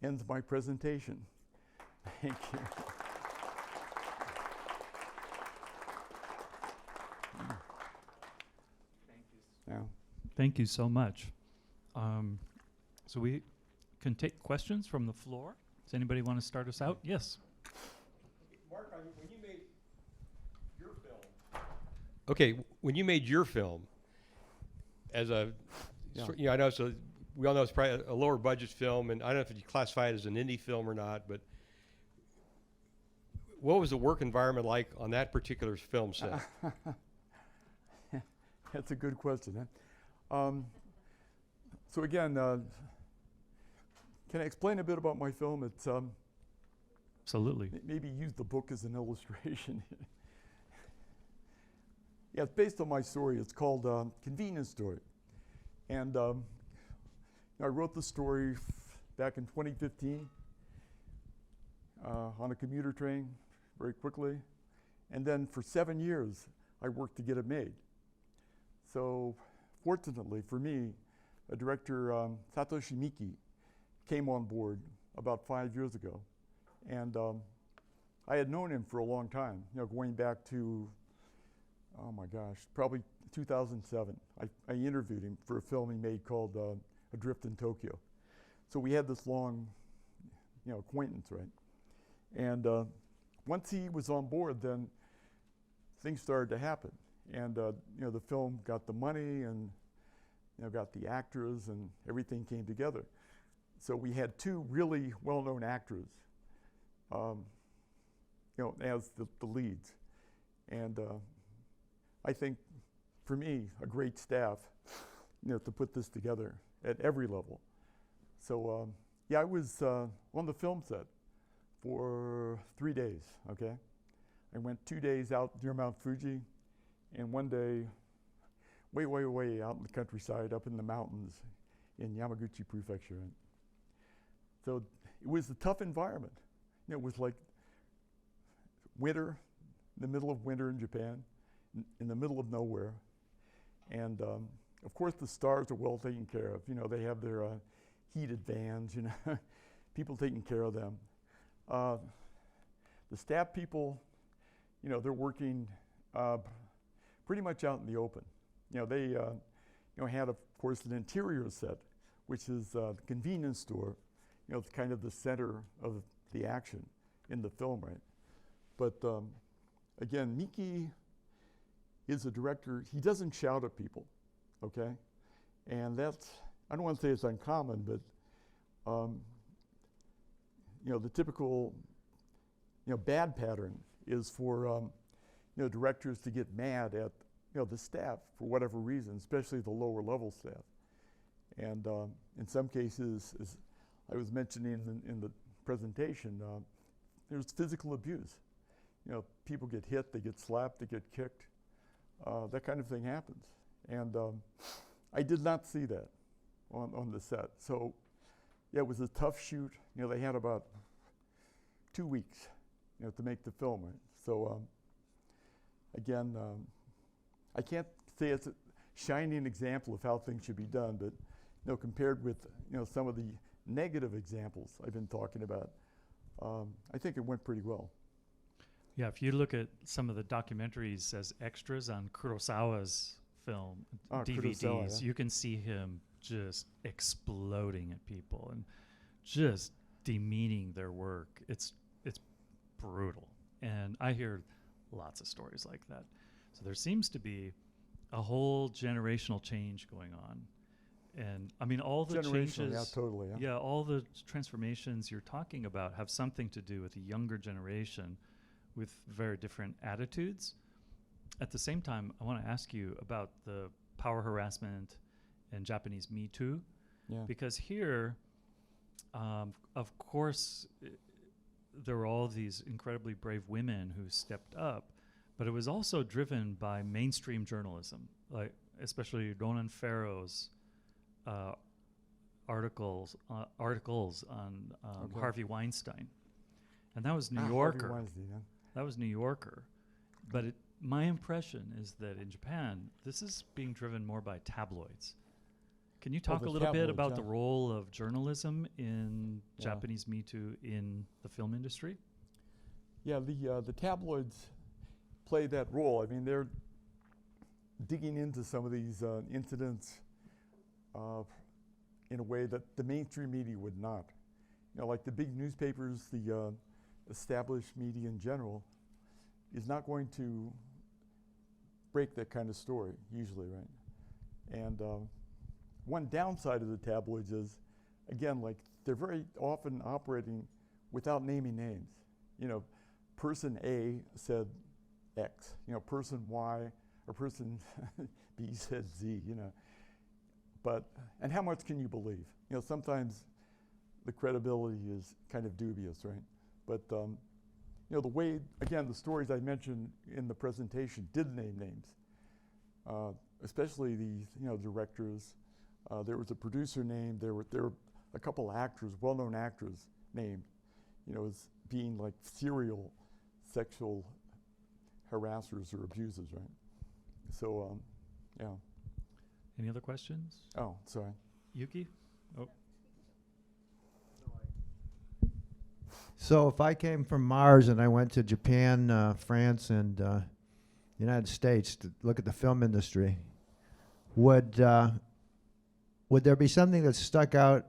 Speaker 2: ends my presentation. Thank you.
Speaker 1: Thank you.
Speaker 2: Yeah.
Speaker 1: Thank you so much. So we can take questions from the floor. Does anybody want to start us out? Yes.
Speaker 3: Mark, when you made your film. Okay, when you made your film, as a,
Speaker 2: Yeah.
Speaker 3: I know we all know it's probably a lower budget film, and I don't know if you classify it as an indie film or not, but what was the work environment like on that particular film set?
Speaker 2: That's a good question. Huh? So again, can I explain a bit about my film? It's
Speaker 1: Absolutely.
Speaker 2: maybe use the book as an illustration. Yeah, it's based on my story. It's called Convenience Story. And I wrote the story back in 2015 on a commuter train very quickly. And then for 7 years, I worked to get it made. So fortunately for me, a director, Satoshi Miki, came on board about 5 years ago. And I had known him for a long time, going back to, oh my gosh, probably 2007. I interviewed him for a film he made called Adrift in Tokyo. So we had this long, acquaintance, right? And once he was on board, then things started to happen. And the film got the money and got the actors, and everything came together. So we had 2 really well-known actors, as the leads. And I think, for me, a great staff, to put this together at every level. So I was on the film set for 3 days, okay? I went 2 days out near Mount Fuji, and 1 day way, way, way out in the countryside, up in the mountains in Yamaguchi Prefecture. So it was a tough environment. It was like winter, the middle of winter in Japan, in the middle of nowhere. And of course the stars are well taken care of. They have their heated vans, people taking care of them. The staff people, they're working pretty much out in the open. They had, of course, an interior set, which is the convenience store. It's kind of the center of the action in the film, right? But again, Miki is a director. He doesn't shout at people, okay? And that's I don't want to say it's uncommon, but the typical bad pattern is for directors to get mad at the staff for whatever reason, especially the lower level staff. And in some cases, as I was mentioning in the presentation, there's physical abuse. People get hit, they get slapped, they get kicked. That kind of thing happens. And I did not see that on the set. So yeah, it was a tough shoot. They had about 2 weeks to make the film. Right? So again, I can't say it's a shining example of how things should be done, but compared with some of the negative examples I've been talking about, I think it went pretty well.
Speaker 1: Yeah, if you look at some of the documentaries as extras on Kurosawa's film DVDs,
Speaker 2: Kurosawa, yeah.
Speaker 1: you can see him just exploding at people and just demeaning their work. It's brutal. And I hear lots of stories like that. So there seems to be a whole generational change going on. And I mean, all the changes,
Speaker 2: yeah, totally, yeah.
Speaker 1: all the transformations you're talking about have something to do with the younger generation with very different attitudes. At the same time, I want to ask you about the power harassment and Japanese Me Too, because here, of course, there were all these incredibly brave women who stepped up, but it was also driven by mainstream journalism, like especially Ronan Farrow's articles on Harvey Weinstein, and that was New Yorker.
Speaker 2: Harvey Weinstein, yeah.
Speaker 1: That was New Yorker, but my impression is that in Japan, this is being driven more by tabloids. Can you talk a little bit about the role of journalism in Japanese Me Too in the film industry?
Speaker 2: Yeah, the tabloids play that role. I mean, they're digging into some of these incidents in a way that the mainstream media would not. Like the big newspapers, the established media in general, is not going to break that kind of story, usually, right? And one downside of the tabloids is, again, like they're very often operating without naming names. Person A said X, person Y, or person B said Z, But, and how much can you believe? Sometimes the credibility is kind of dubious, right? But, the way, again, the stories I mentioned in the presentation did name names, especially the, directors. There was a producer named, there were a couple actors, well-known actors named, as being like serial sexual harassers or abusers, right? So, yeah.
Speaker 1: Any other questions?
Speaker 2: Oh, sorry.
Speaker 1: Yuki? Oh.
Speaker 4: So if I came from Mars and I went to Japan, France, and United States to look at the film industry, would there be something that stuck out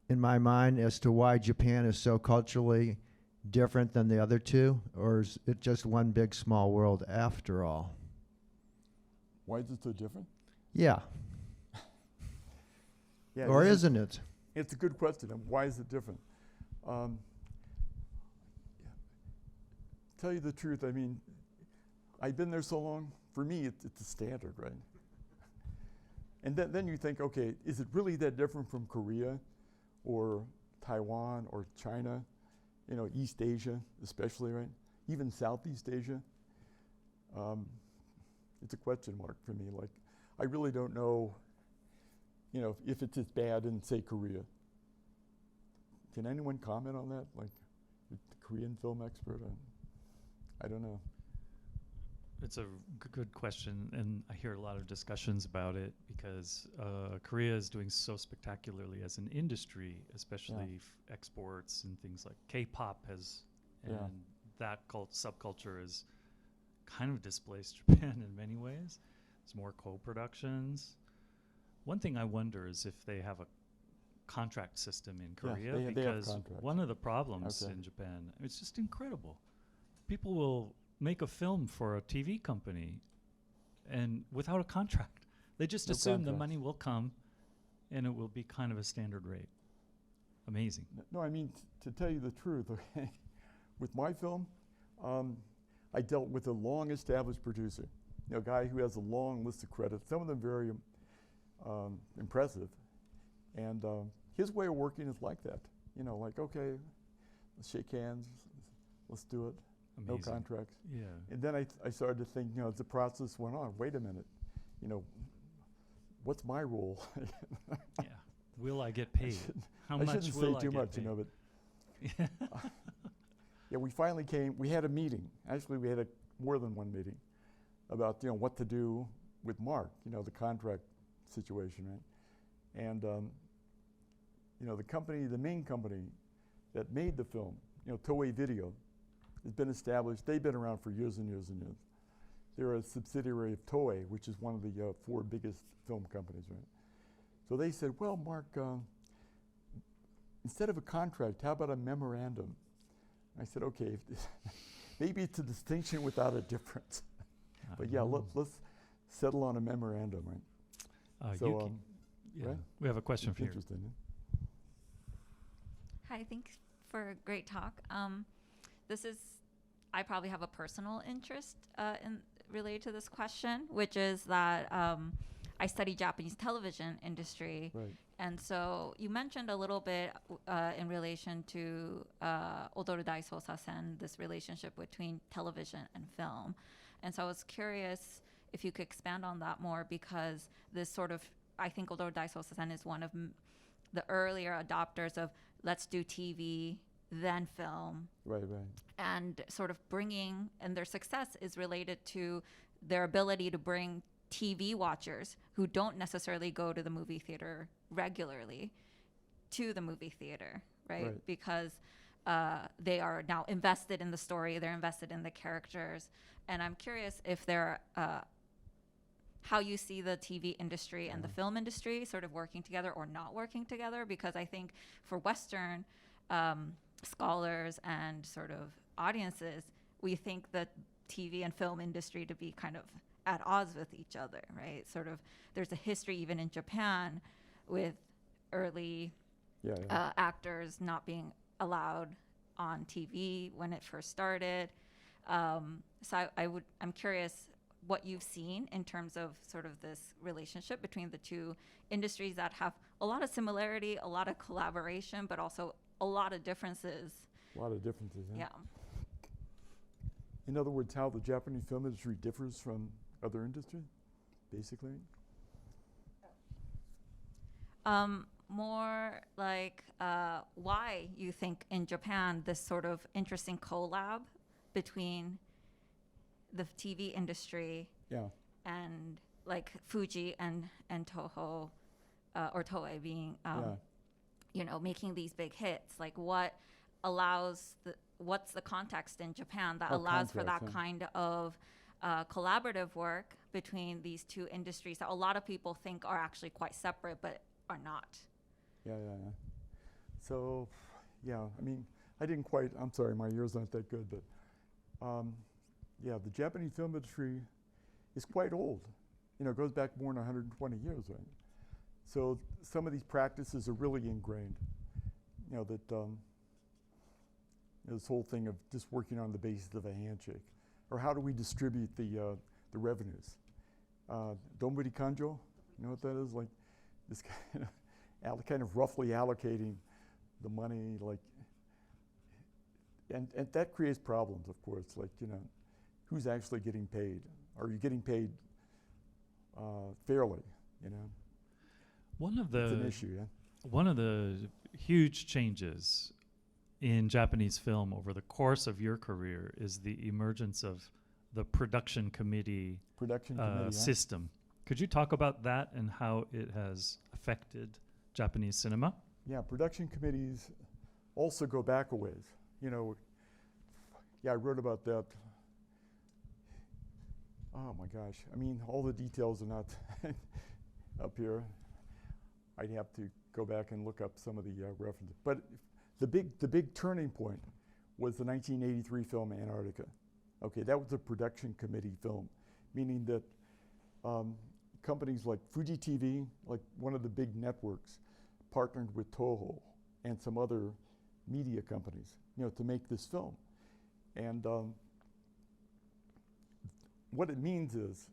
Speaker 4: in my mind as to why Japan is so culturally different than the other two? Or is it just one big small world after all?
Speaker 2: Why is it so different?
Speaker 4: Yeah.
Speaker 2: Yeah,
Speaker 4: Or isn't it?
Speaker 2: It's a good question. And why is it different? Tell you the truth, I mean, I've been there so long. For me, it's a standard, right? And then you think, okay, is it really that different from Korea or Taiwan or China? East Asia especially, right? Even Southeast Asia. It's a question mark for me. Like, I really don't know, if it's as bad in, say, Korea. Can anyone comment on that? Like, the Korean film expert? I don't know.
Speaker 1: It's a good question, and I hear a lot of discussions about it because Korea is doing so spectacularly as an industry, especially exports and things like K-pop has, and that subculture is kind of displaced Japan in many ways. There's more co-productions. One thing I wonder is if they have a contract system in Korea,
Speaker 2: they have
Speaker 1: because
Speaker 2: contracts.
Speaker 1: one of the problems in Japan, it's just incredible. People will make a film for a TV company and without a contract. They just assume the money will come and it will be kind of a standard rate. Amazing.
Speaker 2: No, I mean, to tell you the truth, okay, with my film, I dealt with a long-established producer, a guy who has a long list of credits, some of them very impressive. And his way of working is like that. Like, okay, let's shake hands, let's do it,
Speaker 1: Amazing.
Speaker 2: no contracts.
Speaker 1: Yeah.
Speaker 2: And then I started to think, as the process went on, wait a minute, what's my role?
Speaker 1: Yeah. Will I get paid? How
Speaker 2: I
Speaker 1: much
Speaker 2: shouldn't
Speaker 1: will
Speaker 2: say
Speaker 1: I
Speaker 2: too
Speaker 1: get
Speaker 2: much,
Speaker 1: paid?
Speaker 2: but yeah, we finally we had a meeting. Actually, we had more than one meeting about, what to do with Mark, the contract situation, right? And, the main company that made the film, Toei Video, has been established. They've been around for years and years and years. They're a subsidiary of Toei, which is one of the 4 biggest film companies, right? So they said, well, Mark, instead of a contract, how about a memorandum? I said, okay, maybe it's a distinction without a difference. But yeah, let's settle on a memorandum, right? So,
Speaker 1: yeah.
Speaker 2: right?
Speaker 1: We have a question
Speaker 2: It's
Speaker 1: for you.
Speaker 2: interesting.
Speaker 5: Hi, thanks for a great talk. I probably have a personal interest related to this question, which is that I study Japanese television industry.
Speaker 2: Right.
Speaker 5: And so you mentioned a little bit in relation to Odoru Daisousa-sen, this relationship between television and film. And so I was curious if you could expand on that more, because this sort of, I think Odoru Daisousa-sen is one of the earlier adopters of let's do TV, then film.
Speaker 2: Right.
Speaker 5: And sort of and their success is related to their ability to bring TV watchers who don't necessarily go to the movie theater regularly to the movie theater, right? Because they are now invested in the story, they're invested in the characters. And I'm curious if how you see the TV industry and the film industry sort of working together or not working together, because I think for Western scholars and sort of audiences, we think that TV and film industry to be kind of at odds with each other, right? Sort of, there's a history even in Japan with early actors not being allowed on TV when it first started. So I'm curious what you've seen in terms of sort of this relationship between the two industries that have a lot of similarity, a lot of collaboration, but also a lot of differences.
Speaker 2: A lot of differences.
Speaker 5: Yeah.
Speaker 2: In other words, how the Japanese film industry differs from other industries, basically?
Speaker 5: More like why you think in Japan this sort of interesting collab between the TV industry and like Fuji and Toho or Toei being making these big hits. Like what's the context in Japan that allows for that kind of collaborative work between these two industries that a lot of people think are actually quite separate but are not?
Speaker 2: Yeah. So, I mean, I'm sorry, my ears aren't that good, but the Japanese film industry is quite old. It goes back more than 120 years, right? So some of these practices are really ingrained. This whole thing of just working on the basis of a handshake, or how do we distribute the revenues? Donburi kanjo, you know what that is? Like this kind of roughly allocating the money, like, and that creates problems, of course. Like, who's actually getting paid? Are you getting paid fairly? It's an issue.
Speaker 1: One of the huge changes in Japanese film over the course of your career is the emergence of the production committee system. Could you talk about that and how it has affected Japanese cinema?
Speaker 2: Yeah, production committees also go back a ways. I wrote about that. Oh my gosh, I mean, all the details are not up here. I'd have to go back and look up some of the references. But the big turning point was the 1983 film Antarctica. Okay, that was a production committee film, meaning that companies like Fuji TV, like one of the big networks, partnered with Toho and some other media companies, to make this film. And what it means is,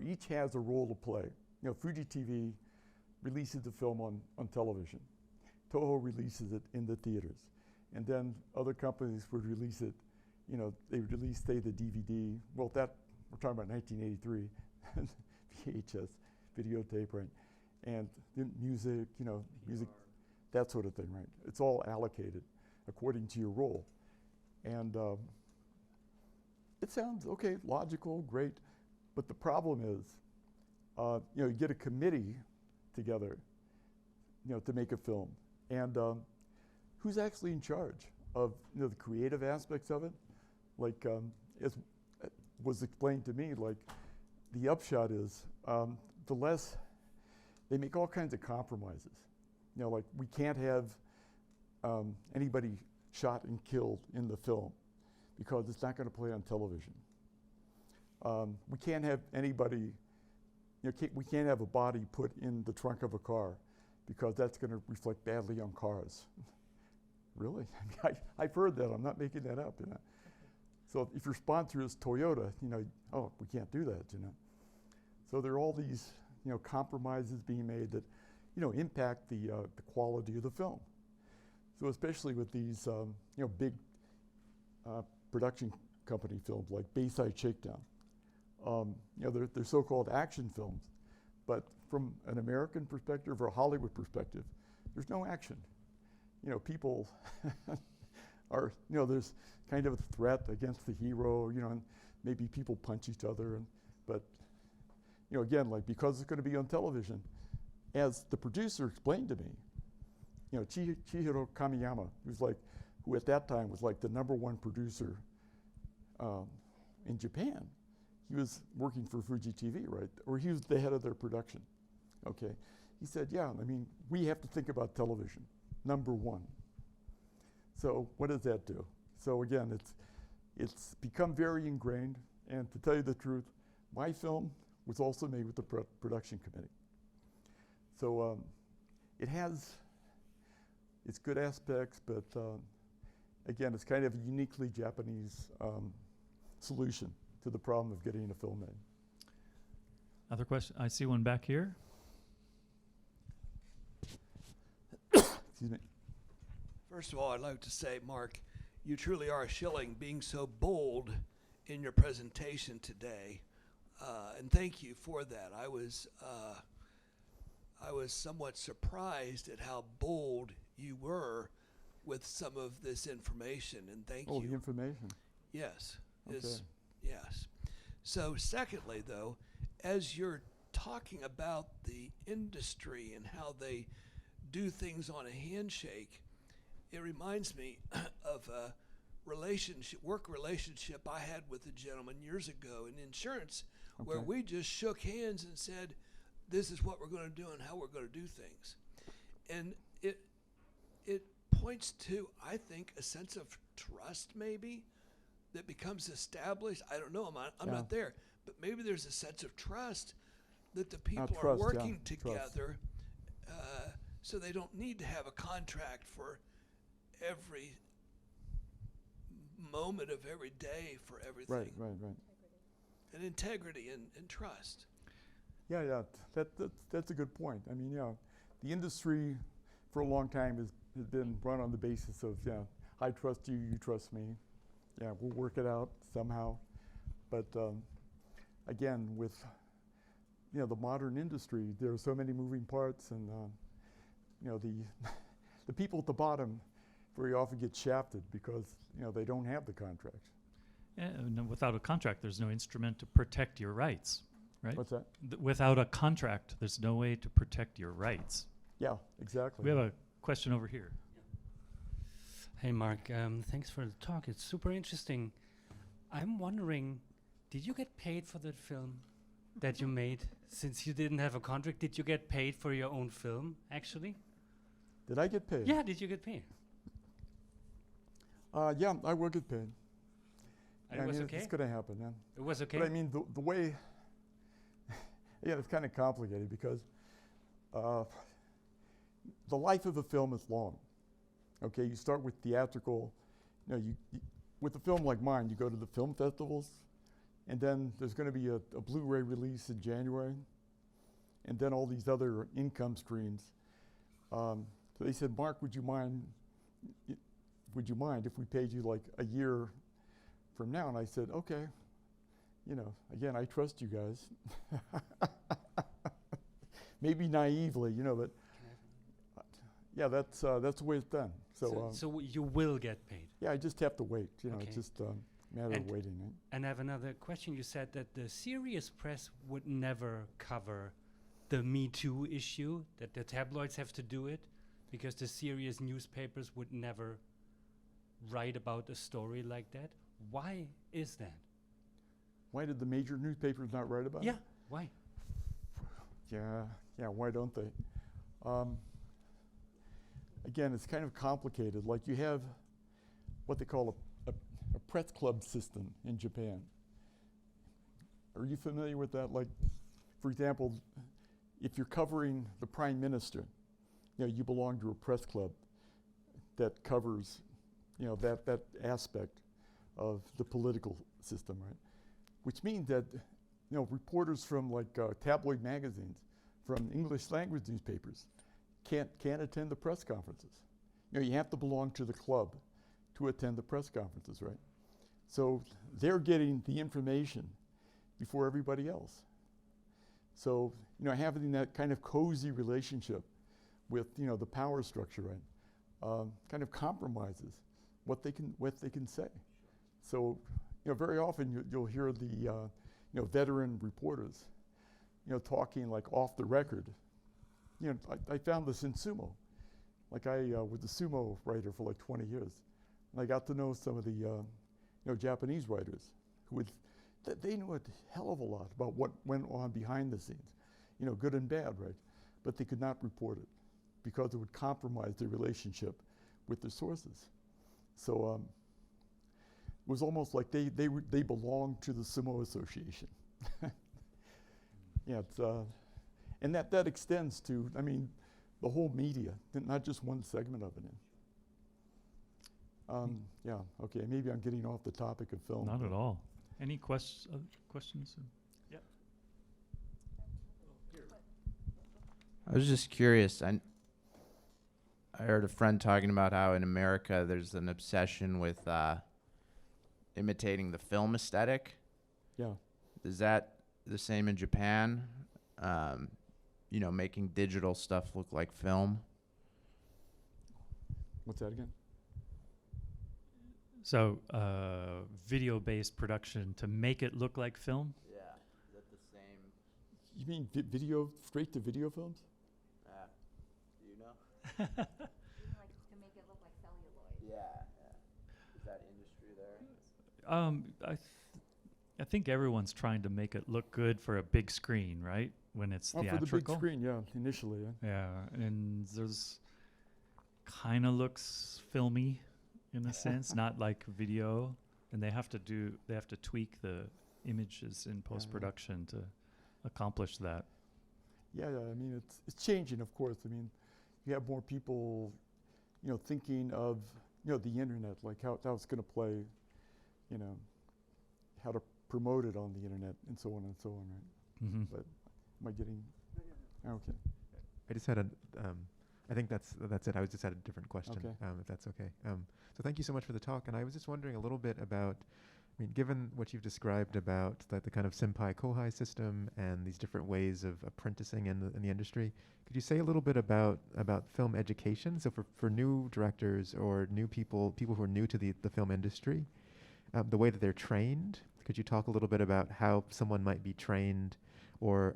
Speaker 2: each has a role to play. Fuji TV releases the film on television. Toho releases it in the theaters. And then other companies would release it, they would release, say, the DVD. Well, that, we're talking about 1983, VHS, videotape, right? And then music, music, that sort of thing, right? It's all allocated according to your role. And it sounds, okay, logical, great, but the problem is, you get a committee together, to make a film. And who's actually in charge of, the creative aspects of it? Like, as was explained to me, like, the upshot is, the less, they make all kinds of compromises. Like, we can't have anybody shot and killed in the film because it's not going to play on television. We can't have anybody, we can't have a body put in the trunk of a car because that's going to reflect badly on cars. Really? I've heard that. I'm not making that up. So if your sponsor is Toyota, oh, we can't do that. So there are all these, compromises being made that, impact the quality of the film. So especially with these, big production company films like Bayside Shakedown, they're so-called action films, but from an American perspective or a Hollywood perspective, there's no action. People are, there's kind of a threat against the hero, and maybe people punch each other, but again, like, because it's going to be on television, as the producer explained to me, Chihiro Kamiyama, who at that time was like the #1 producer in Japan. He was working for Fuji TV, right? Or he was the head of their production. Okay. He said, yeah, we have to think about television, #1. So what does that do? So again, it's become very ingrained. And to tell you the truth, my film was also made with the production committee. So it has its good aspects, but again, it's kind of a uniquely Japanese solution to the problem of getting a film made.
Speaker 1: Other question? I see one back here.
Speaker 2: Excuse me.
Speaker 6: First of all, I'd like to say, Mark, you truly are Schilling, being so bold in your presentation today, and thank you for that. I was somewhat surprised at how bold you were with some of this information, and thank you.
Speaker 2: Oh, the information.
Speaker 6: Yes.
Speaker 2: Okay.
Speaker 6: Yes. So secondly, though, as you're talking about the industry and how they do things on a handshake, it reminds me of a work relationship I had with a gentleman years ago in insurance, where we just shook hands and said, this is what we're going to do and how we're going to do things. And it points to, I think, a sense of trust maybe that becomes established. I don't know, I'm not there, but maybe there's a sense of trust that the people are working together, so they don't need to have a contract for every moment of every day for everything.
Speaker 2: Right.
Speaker 6: And integrity and trust.
Speaker 2: Yeah, that's a good point. The industry for a long time has been run on the basis of, I trust you, you trust me. Yeah, we'll work it out somehow. But again, with the modern industry, there are so many moving parts, and the people at the bottom very often get shafted because they don't have the contracts.
Speaker 1: Yeah, no, without a contract, there's no instrument to protect your rights, right?
Speaker 2: What's that?
Speaker 1: Without a contract, there's no way to protect your rights.
Speaker 2: Yeah, exactly.
Speaker 1: We have a question over here.
Speaker 7: Hey, Mark. Thanks for the talk. It's super interesting. I'm wondering, did you get paid for that film that you made? Since you didn't have a contract, did you get paid for your own film, actually?
Speaker 2: Did I get paid?
Speaker 7: Yeah, did you get paid?
Speaker 2: Yeah, I will get paid.
Speaker 7: And it was okay?
Speaker 2: It's going to happen, yeah.
Speaker 7: It was okay?
Speaker 2: But the way, Yeah, it's kind of complicated because the life of a film is long. Okay, you start with theatrical. With a film like mine, you go to the film festivals, and then there's going to be a Blu-ray release in January, and then all these other income streams. So they said, Mark, would you mind if we paid you like a year from now? And I said, okay. Again, I trust you guys. Maybe naively, but yeah, that's the way it's done.
Speaker 7: So you will get paid.
Speaker 2: Yeah, I just have to wait.
Speaker 7: Okay.
Speaker 2: It's just a matter of waiting. Right?
Speaker 7: And I have another question. You said that the serious press would never cover the Me Too issue, that the tabloids have to do it, because the serious newspapers would never write about a story like that. Why is that?
Speaker 2: Why did the major newspapers not write about it?
Speaker 7: Yeah, why?
Speaker 2: Yeah, why don't they? Again, it's kind of complicated. Like you have what they call a press club system in Japan. Are you familiar with that? Like, for example, if you're covering the prime minister, you belong to a press club that covers, that aspect of the political system, right? Which means that, reporters from like tabloid magazines, from English language newspapers, can't attend the press conferences. You have to belong to the club to attend the press conferences, right? So they're getting the information before everybody else. So, having that kind of cozy relationship with, the power structure, right, kind of compromises what they can say. So, very often you'll hear the, veteran reporters, talking like off the record. I found this in sumo. Like I was a sumo writer for like 20 years. And I got to know some of the, Japanese writers who they knew a hell of a lot about what went on behind the scenes, good and bad, right? But they could not report it because it would compromise their relationship with their sources. So it was almost like they belonged to the sumo association. Yeah, it's and that extends to, the whole media, not just one segment of it. Yeah, okay, maybe I'm getting off the topic of film.
Speaker 1: Not at all. Any questions? Yeah.
Speaker 8: I was just curious. I heard a friend talking about how in America there's an obsession with imitating the film aesthetic.
Speaker 2: Yeah.
Speaker 8: Is that the same in Japan? Making digital stuff look like film?
Speaker 2: What's that again?
Speaker 1: So, video-based production to make it look like film?
Speaker 8: Yeah. Is that the same?
Speaker 2: You mean straight to video films?
Speaker 8: Do you know?
Speaker 5: Even like to make it look like celluloid.
Speaker 8: Yeah. Is that industry there?
Speaker 1: I think everyone's trying to make it look good for a big screen, right? When it's theatrical.
Speaker 2: For the big screen, yeah, initially, yeah.
Speaker 1: Yeah, and there's kind of looks filmy in a sense, not like video, and they have to tweak the images in post-production to accomplish that.
Speaker 2: Yeah, it's changing, of course. You have more people, thinking of, the internet, like how it's going to play, how to promote it on the internet, and so on, right?
Speaker 1: Mm-hmm.
Speaker 2: But am I getting? Okay.
Speaker 9: I just had I think that's it. I was just had a different question,
Speaker 2: Okay.
Speaker 9: If that's okay. So thank you so much for the talk. And I was just wondering a little bit about, given what you've described about the kind of senpai kohai system and these different ways of apprenticing in the industry, could you say a little bit about film education? So for new directors or new people who are new to the film industry, the way that they're trained. Could you talk a little bit about how someone might be trained, or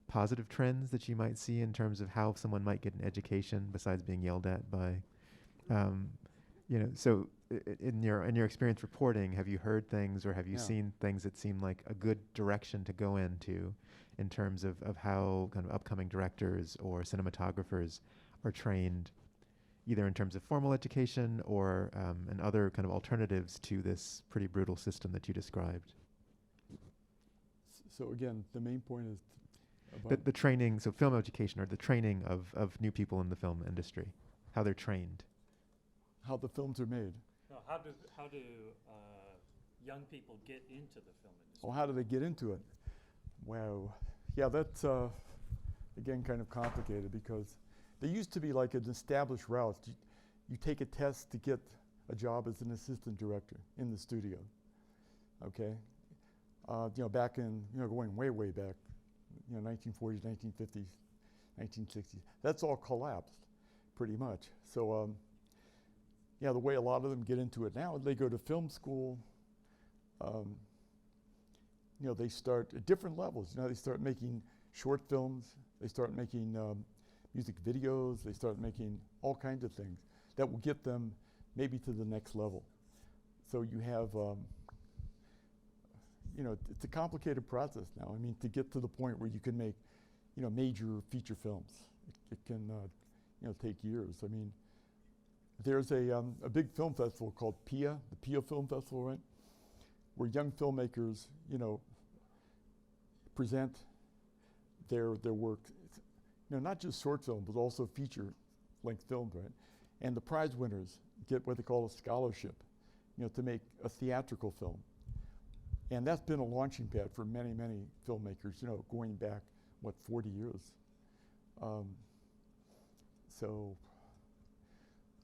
Speaker 9: positive trends that you might see in terms of how someone might get an education besides being yelled at by, so in your experience reporting, have you heard things or have you seen things that seem like a good direction to go into in terms of how kind of upcoming directors or cinematographers are trained, either in terms of formal education or and other kind of alternatives to this pretty brutal system that you described?
Speaker 2: So again, the main point is about
Speaker 9: The training, so film education or the training of new people in the film industry, how they're trained.
Speaker 2: how the films are made.
Speaker 1: No, how do young people get into the film industry?
Speaker 2: Oh, how do they get into it? Wow. Yeah, that's, again, kind of complicated because there used to be like an established route. You take a test to get a job as an assistant director in the studio, okay? Back in, going way, way back, 1940s, 1950s, 1960s. That's all collapsed, pretty much. So, the way a lot of them get into it now, they go to film school. They start at different levels. They start making short films. They start making music videos. They start making all kinds of things that will get them maybe to the next level. So you have, it's a complicated process now. I mean, to get to the point where you can make, major feature films, it can, take years. I mean, there's a big film festival called PIA, the PIA Film Festival, right? Where young filmmakers, present their work. Not just short films, but also feature-length films, right? And the prize winners get what they call a scholarship, to make a theatrical film. And that's been a launching pad for many, many filmmakers, going back, 40 years.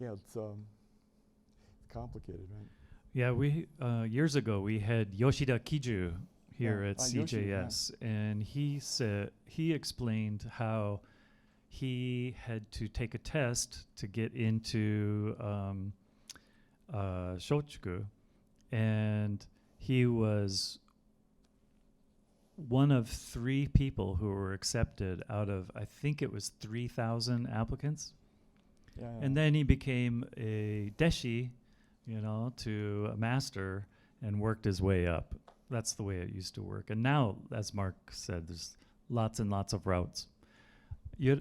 Speaker 2: It's complicated, right?
Speaker 1: Yeah, we years ago we had Yoshida Kiju here at CJS, and he explained how he had to take a test to get into shochuku, and he was one of 3 people who were accepted out of, I think it was 3,000 applicants.
Speaker 2: Yeah.
Speaker 1: And then he became a deshi, to a master, and worked his way up. That's the way it used to work. And now, as Mark said, there's lots and lots of routes. Do you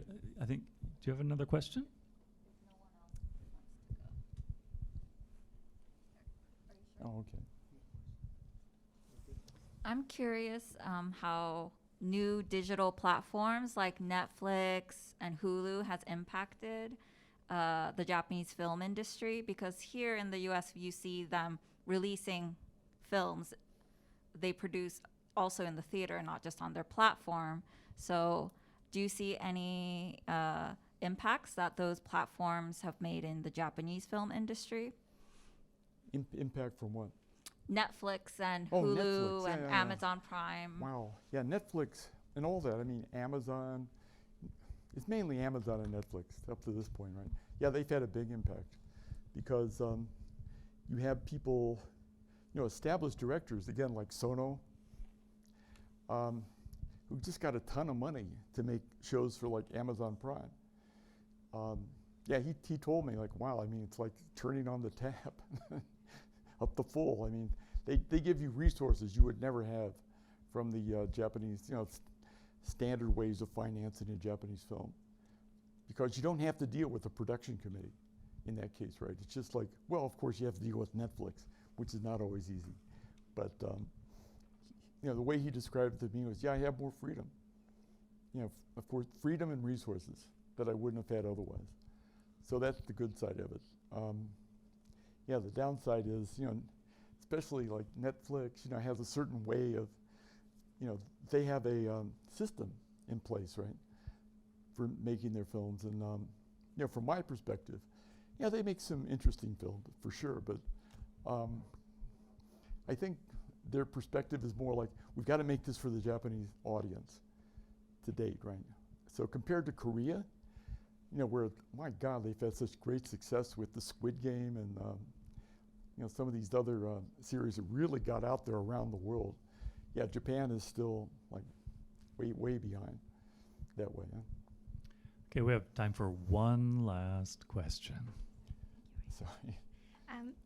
Speaker 1: have another question?
Speaker 2: Oh, okay.
Speaker 5: I'm curious how new digital platforms like Netflix and Hulu has impacted the Japanese film industry, because here in the US you see them releasing films they produce also in the theater, not just on their platform. So do you see any impacts that those platforms have made in the Japanese film industry?
Speaker 2: Impact from what?
Speaker 5: Netflix and
Speaker 2: Oh,
Speaker 5: Hulu
Speaker 2: Netflix,
Speaker 5: and
Speaker 2: yeah.
Speaker 5: Amazon Prime.
Speaker 2: Wow. Yeah, Netflix and all that. I mean, Amazon. It's mainly Amazon and Netflix up to this point, right? Yeah, they've had a big impact because you have people, established directors, again, like Sono, who just got a ton of money to make shows for like Amazon Prime. He told me like, wow, I mean, it's like turning on the tap up the full. I mean, they give you resources you would never have from the Japanese, standard ways of financing a Japanese film, because you don't have to deal with a production committee in that case, right? It's just like, well, of course you have to deal with Netflix, which is not always easy. But, the way he described it to me was, I have more freedom. Of course, freedom and resources that I wouldn't have had otherwise. So that's the good side of it. The downside is, especially like Netflix, has a certain way of, they have a system in place, right, for making their films. And, from my perspective, they make some interesting films for sure, but I think their perspective is more like, we've got to make this for the Japanese audience to date, right? So compared to Korea, where, my God, they've had such great success with the Squid Game and, some of these other series that really got out there around the world. Yeah, Japan is still like way, way behind that way. Huh?
Speaker 1: Okay, we have time for one last question.
Speaker 2: Sorry.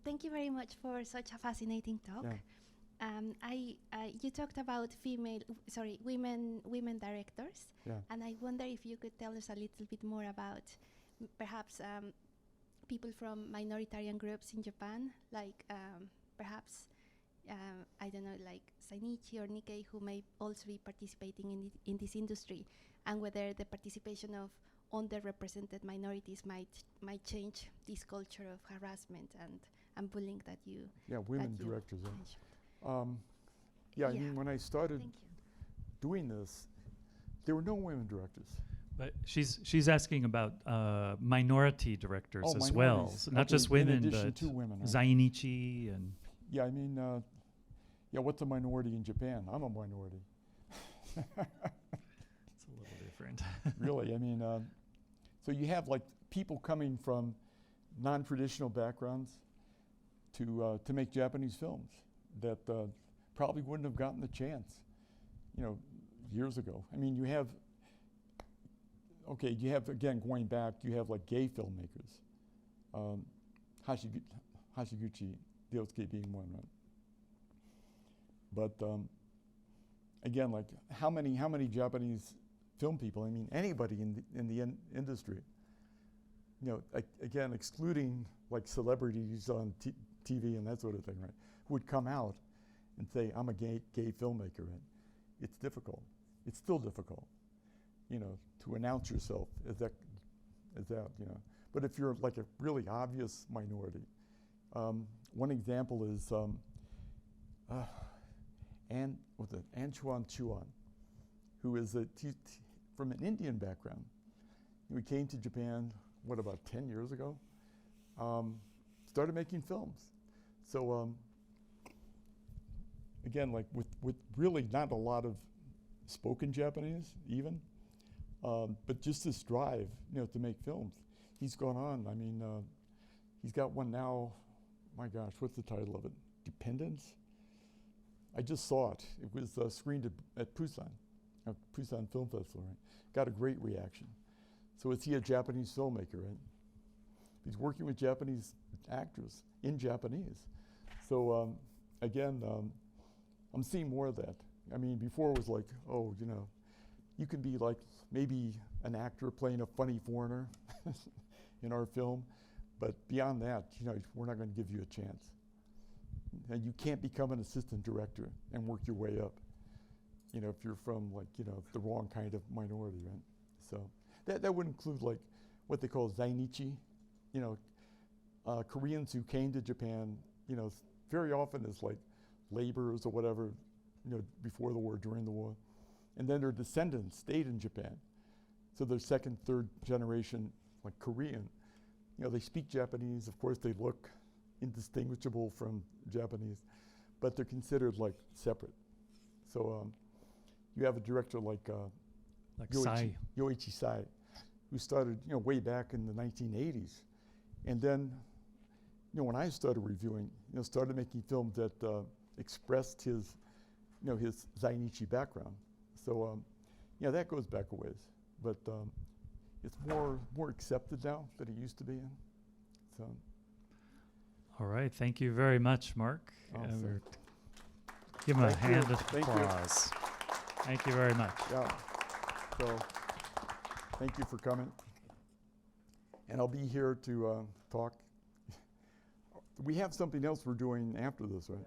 Speaker 10: Thank you very much for such a fascinating talk.
Speaker 2: Yeah.
Speaker 10: You talked about women directors, and I wonder if you could tell us a little bit more about perhaps people from minoritarian groups in Japan, like perhaps I don't know, like Zainichi or Nikkei, who may also be participating in this industry, and whether the participation of underrepresented minorities might change this culture of harassment and bullying that you
Speaker 2: women
Speaker 10: that you
Speaker 2: directors.
Speaker 10: mentioned.
Speaker 2: I mean, when I started
Speaker 10: Thank you.
Speaker 2: doing this, there were no women directors.
Speaker 1: But she's asking about minority directors
Speaker 2: Oh,
Speaker 1: as well,
Speaker 2: minorities.
Speaker 1: so not
Speaker 2: Okay,
Speaker 1: just
Speaker 2: in
Speaker 1: women,
Speaker 2: addition
Speaker 1: but
Speaker 2: to women, right?
Speaker 1: Zainichi and
Speaker 2: Yeah, I mean, what's a minority in Japan? I'm a minority.
Speaker 1: it's a little different.
Speaker 2: Really, I mean, so you have like people coming from non-traditional backgrounds to make Japanese films that probably wouldn't have gotten the chance, years ago. I mean, you have again going back, you have like gay filmmakers, Hashiguchi Ryosuke being one, right? But again, like how many Japanese film people? I mean, anybody in the industry. Again, excluding like celebrities on TV and that sort of thing, right? Would come out and say, "I'm a gay filmmaker," right? It's difficult. It's still difficult, to announce yourself as that. But if you're like a really obvious minority, one example is Anchuan Chuan, who is from an Indian background. He came to Japan, about 10 years ago? Started making films. So again, like with really not a lot of spoken Japanese even, but just this drive, to make films. He's gone on. I mean, he's got one now. My gosh, what's the title of it? Dependence? I just saw it. It was screened at Busan Film Festival, right? Got a great reaction. So is he a Japanese filmmaker, right? He's working with Japanese actors in Japanese. So again, I'm seeing more of that. I mean, before it was like, you can be like maybe an actor playing a funny foreigner in our film, but beyond that, we're not going to give you a chance. And you can't become an assistant director and work your way up, if you're from like, the wrong kind of minority, right? So that would include like what they call Zainichi, Koreans who came to Japan, very often as like laborers or whatever, before the war, during the war. And then their descendants stayed in Japan. So they're second, third generation, like Korean. They speak Japanese. Of course, they look indistinguishable from Japanese, but they're considered like separate. So you have a director like Yoichi Sai, who started, way back in the 1980s. And then, when I started reviewing, started making films that expressed his, his Zainichi background. So, that goes back a ways. But it's more accepted now than it used to be. So.
Speaker 1: All right, thank you very much, Mark.
Speaker 2: Awesome.
Speaker 1: Give him a
Speaker 2: Thank you.
Speaker 1: hand of
Speaker 2: Thank you.
Speaker 1: applause. Thank you very much.
Speaker 2: Yeah. So, thank you for coming. And I'll be here to talk. We have something else we're doing after this, right?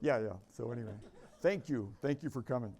Speaker 2: Yeah, we have to go. Yeah. So anyway, thank you. Thank you for coming.